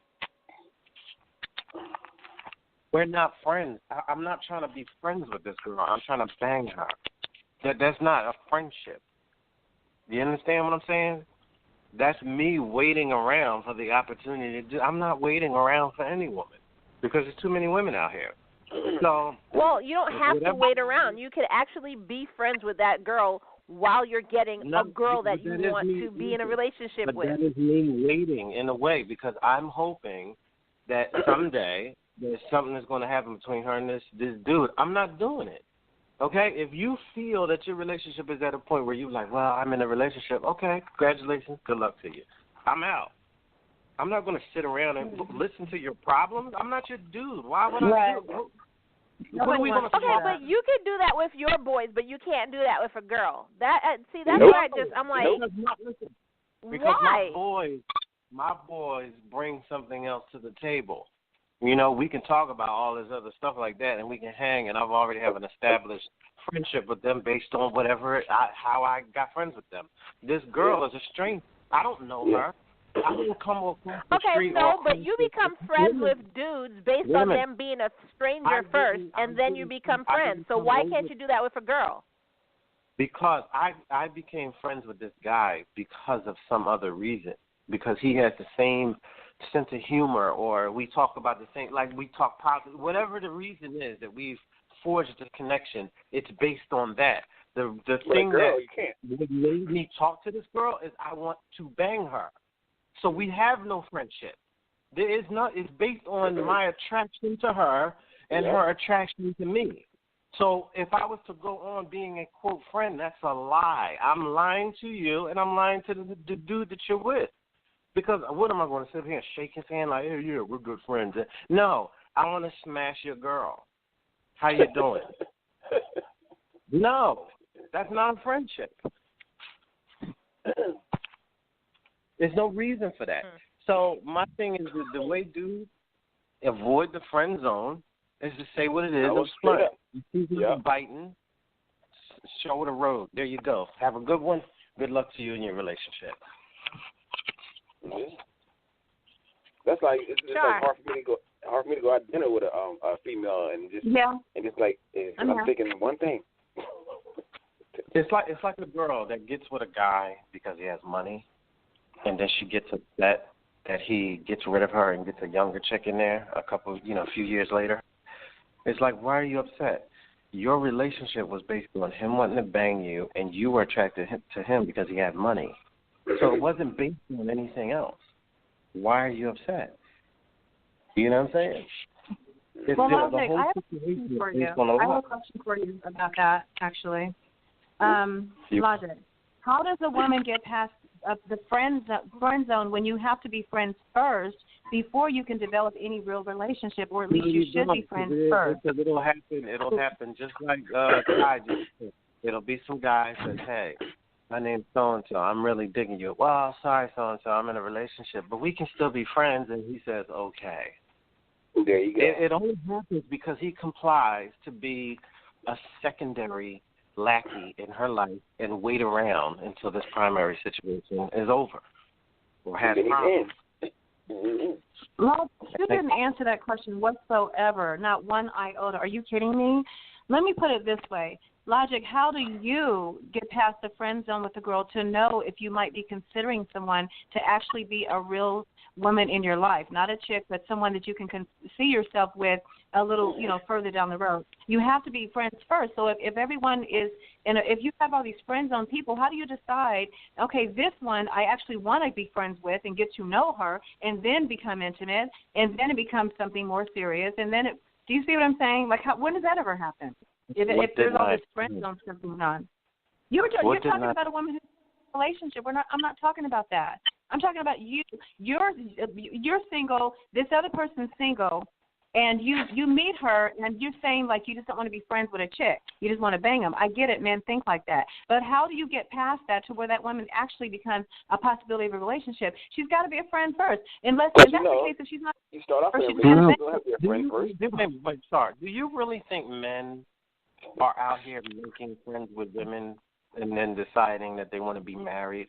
We're not friends. I'm not trying to be friends with this girl. I'm trying to bang her. That's not a friendship. You understand what I'm saying? That's me waiting around for the opportunity to do. I'm not waiting around for any woman because there's too many women out here. So, well, you don't have to wait around. You could actually be friends with that girl while you're getting a girl that you want to be in a relationship with. But that is me waiting in a way because I'm hoping that someday there's something that's going to happen between her and this dude. I'm not doing it. Okay? If you feel that your relationship is at a point where you're like, well, I'm in a relationship, okay, congratulations, good luck to you. I'm out. I'm not going to sit around and listen to your problems. I'm not your dude. Why would I do it? What are we going to Okay, but you can do that with your boys, but you can't do that with a girl. That's why I'm like, because why? My boys bring something else to the table. We can talk about all this other stuff like that, and we can hang, and I've already have an established friendship with them based on how I got friends with them. This girl is a stranger. I don't know her. I didn't come across the street. Okay, no, but you become friends with dudes based on them being a stranger first, and then you become friends. So why can't you do that with a girl? Because I became friends with this guy because of some other reason. Because he has the same sense of humor, or we talk about the same, like we talk positive, whatever the reason is that we've forged this connection, it's based on that. The thing girl, that made me talk to this girl is I want to bang her. So we have no friendship. There is not. It's based on my attraction to her and her attraction to me. So if I was to go on being a, quote, friend, that's a lie. I'm lying to you, and I'm lying to the dude that you're with. Because what am I going to sit here and shake his hand like, hey, yeah, we're good friends? No, I want to smash your girl. How you doing? No, that's not a friendship. There's no reason for that. So my thing is the way dudes avoid the friend zone is to say what it is. Biting, show the road. There you go. Have a good one. Good luck to you in your relationship. Mm-hmm. That's like it's like hard for me to go out to dinner with a female and just I'm thinking one thing. It's like a girl that gets with a guy because he has money, and then she gets upset that he gets rid of her and gets a younger chick in there a few years later. It's like, why are you upset? Your relationship was based on him wanting to bang you, and you were attracted to him because he had money. So it wasn't based on anything else. Why are you upset? You know what I'm saying? Logic, I have a question for you. I have a question for you about that, actually. Logic, how does a woman get past the friend zone when you have to be friends first before you can develop any real relationship, or at least you should be friends first? Because it'll happen just like Kai just said. It'll be some guy says, hey, my name's so-and-so. I'm really digging you. Well, sorry, so-and-so. I'm in a relationship. But we can still be friends. And he says, okay. There you go. It only happens because he complies to be a secondary lackey in her life and wait around until this primary situation is over or has problems. Well, you didn't answer that question whatsoever, not one iota. Are you kidding me? Let me put it this way. Logic, how do you get past the friend zone with a girl to know if you might be considering someone to actually be a real woman in your life, not a chick, but someone that you can see yourself with a little, further down the road? You have to be friends first. So if everyone is, if you have all these friend zone people, how do you decide, okay, this one I actually want to be friends with and get to know her and then become intimate and then it becomes something more serious and then do you see what I'm saying? Like, when does that ever happen? If there's all this friend zone stuff going on, you're talking about a woman who's in a relationship. I'm not talking about that. I'm talking about you. You're single. This other person's single, and you meet her, and you're saying like you just don't want to be friends with a chick. You just want to bang them. I get it, men think like that. But how do you get past that to where that woman actually becomes a possibility of a relationship? She's got to be a friend first. Unless that's the case, if she's not. You start off with a friend. You have to be a friend first. Wait, sorry. Do you really think men are out here making friends with women and then deciding that they want to be married?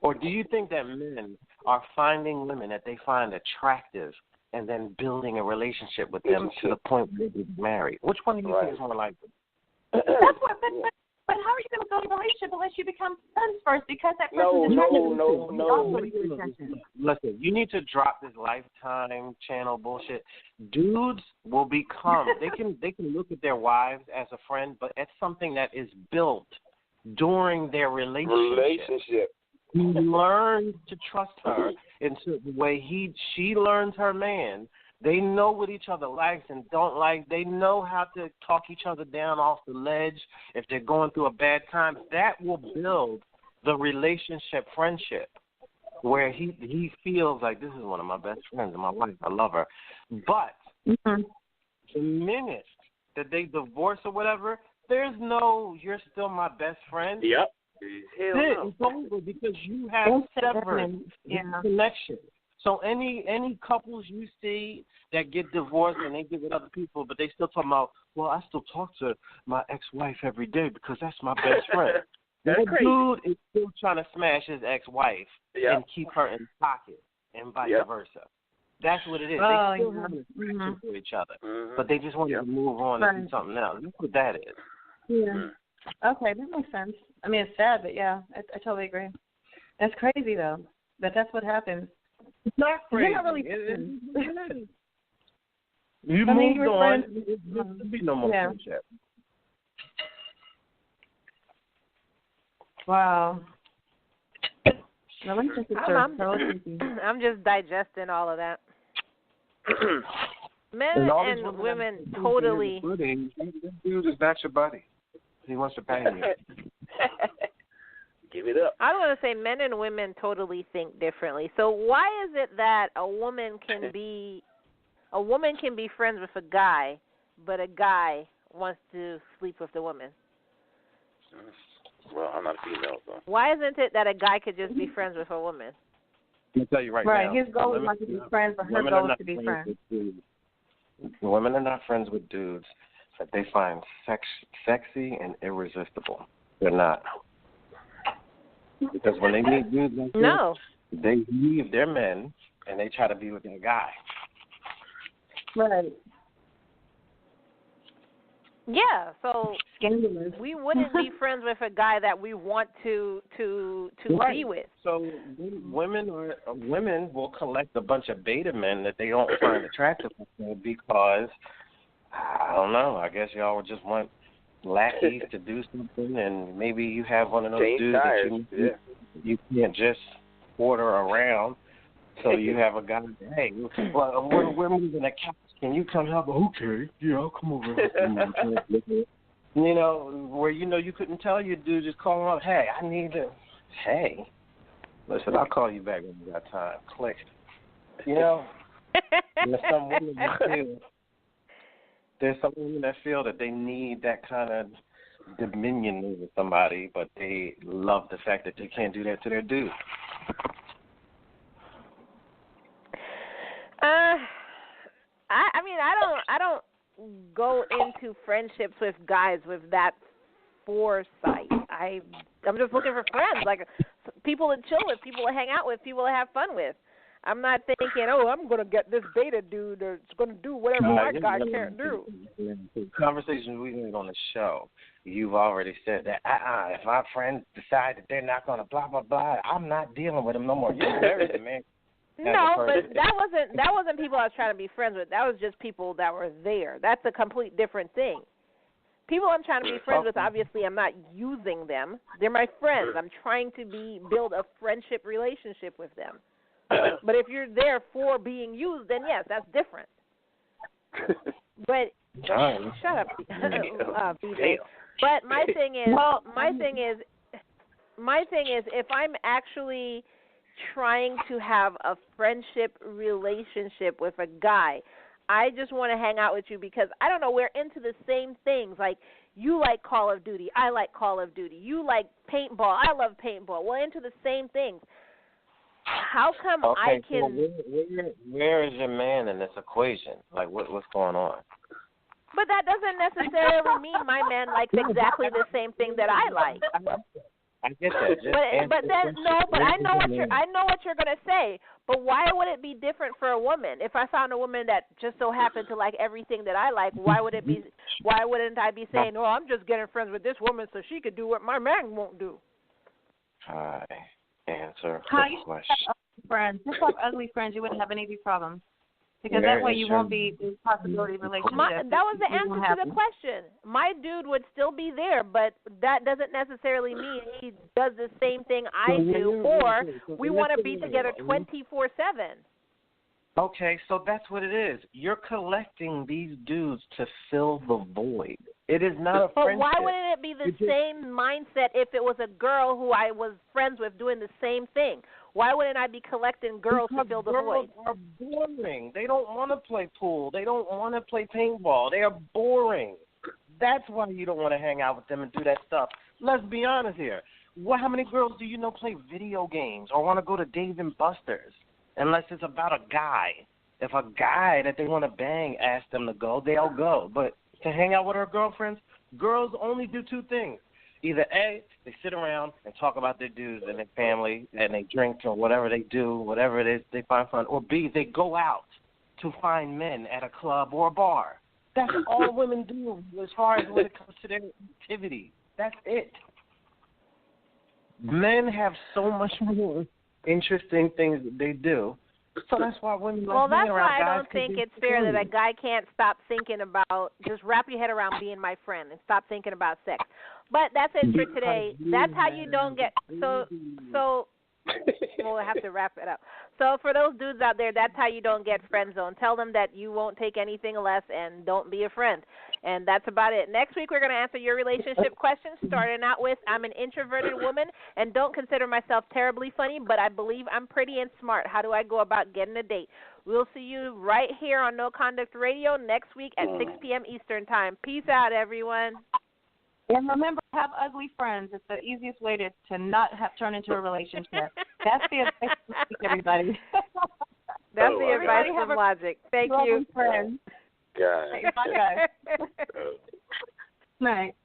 Or do you think that men are finding women that they find attractive and then building a relationship with them to the point where they get married? Which one do you think is more likely? That's what, but how are you going to build a relationship unless you become friends first? Because that person is No. Listen, you need to drop this Lifetime channel bullshit. Dudes will become they can look at their wives as a friend, but it's something that is built during their relationship. He learns to trust her in the way she learns her man. They know what each other likes and don't like. They know how to talk each other down off the ledge if they're going through a bad time. That will build the relationship friendship where he feels like this is one of my best friends in my life. I love her. But the minute that they divorce or whatever, there's no you're still my best friend. Yep. It's over because you have severed the connection. So any couples you see that get divorced and they get with other people, but they still talking about, well, I still talk to my ex-wife every day because that's my best friend. That dude is still trying to smash his ex-wife and keep her in pocket and vice versa. That's what it is. They still have an attraction for each other, but they just want to move on and do something else. That's what that is. Yeah. Okay, that makes sense. I mean, it's sad, but yeah, I totally agree. That's crazy, though, but that's what happens. It's not crazy. You're not really You moved on. There'll be no more friendship. Wow. I'm just digesting all of that. Men and women totally. Dude is not your buddy. He wants to bang you. Give it up. I want to say men and women totally think differently. So why is it that a woman can be friends with a guy, but a guy wants to sleep with the woman? Well, I'm not a female, so. Why isn't it that a guy could just be friends with a woman? Let me tell you now. Right, his goal is not to be friends, but her goal is to be friends. Women are not friends with dudes that they find sexy and irresistible. They're not. Because when they meet dudes like this, they leave their men and they try to be with their guy. Right. Yeah, so scandalous. We wouldn't be friends with a guy that we want to be with. So women will collect a bunch of beta men that they don't find attractive because I don't know. I guess y'all would just want lackeys to do something, and maybe you have one of those dudes that you can't just order around. So you have a guy. Hey, well, we're moving a couch. Can you come help? Okay, yeah, I'll come over. You know, where you couldn't tell your dude, just call him up. Hey, I need to. Hey, listen, I'll call you back when you got time. Click. You know, there's some women that feel that they need that kind of dominion over somebody, but they love the fact that they can't do that to their dude. I don't go into friendships with guys with that foresight. I'm just looking for friends, like people to chill with, people to hang out with, people to have fun with. I'm not thinking, I'm going to get this beta dude that's going to do whatever my guy can't do. Conversations we had on the show, you've already said that, if our friends decide that they're not going to blah, blah, blah, I'm not dealing with them no more. You're married, man. No, but that wasn't people I was trying to be friends with. That was just people that were there. That's a complete different thing. People I'm trying to be friends with, obviously I'm not using them. They're my friends. I'm trying to build a friendship relationship with them. But if you're there for being used, then yes, that's different. But shut up, BJ. But my thing is, if I'm actually trying to have a friendship relationship with a guy, I just want to hang out with you because, I don't know, we're into the same things. Like, you like Call of Duty, I like Call of Duty. You like paintball, I love paintball. We're into the same things. How come I can... So where is your man in this equation? Like, what's going on? But that doesn't necessarily mean my man likes exactly the same thing that I like. I get that. But I know what you're gonna say. But why would it be different for a woman? If I found a woman that just so happened to like everything that I like, why wouldn't I be saying, I'm just getting friends with this woman so she could do what my man won't do? Hi. Answer the question. Friends, just like ugly friends, you wouldn't have any problems. Because that way you won't be in possibility of relationship. That was the answer to the question. My dude would still be there, but that doesn't necessarily mean he does the same thing I do, or we want to be together 24/7. Okay, so that's what it is. You're collecting these dudes to fill the void. It is not a friendship. But why wouldn't it be the same mindset if it was a girl who I was friends with doing the same thing? Why wouldn't I be collecting girls to fill the void? Girls are boring. They don't want to play pool. They don't want to play paintball. They are boring. That's why you don't want to hang out with them and do that stuff. Let's be honest here. How many girls do you know play video games or want to go to Dave & Buster's? Unless it's about a guy. If a guy that they want to bang asks them to go, they'll go. But to hang out with her girlfriends, girls only do two things. Either A, they sit around and talk about their dudes and their family and they drink or whatever they do, whatever it is they find fun. Or B, they go out to find men at a club or a bar. That's all women do as far as when it comes to their activity. That's it. Men have so much more interesting things that they do. So that's why women like that's around why I guys don't think it's fair that a guy can't stop thinking about, just wrap your head around being my friend and stop thinking about sex. But that's it for today. That's how you don't get, so we'll have to wrap it up. So for those dudes out there, that's how you don't get friend zone. Tell them that you won't take anything less and don't be a friend. And that's about it. Next week, we're going to answer your relationship questions, starting out with, I'm an introverted woman and don't consider myself terribly funny, but I believe I'm pretty and smart. How do I go about getting a date? We'll see you right here on No Conduct Radio next week at 6 p.m. Eastern Time. Peace out, everyone. And remember, have ugly friends. It's the easiest way to not turn into a relationship. That's the advice to everybody. That's the advice from Logic. Thank you. Friends. God. Bye, guys. Night.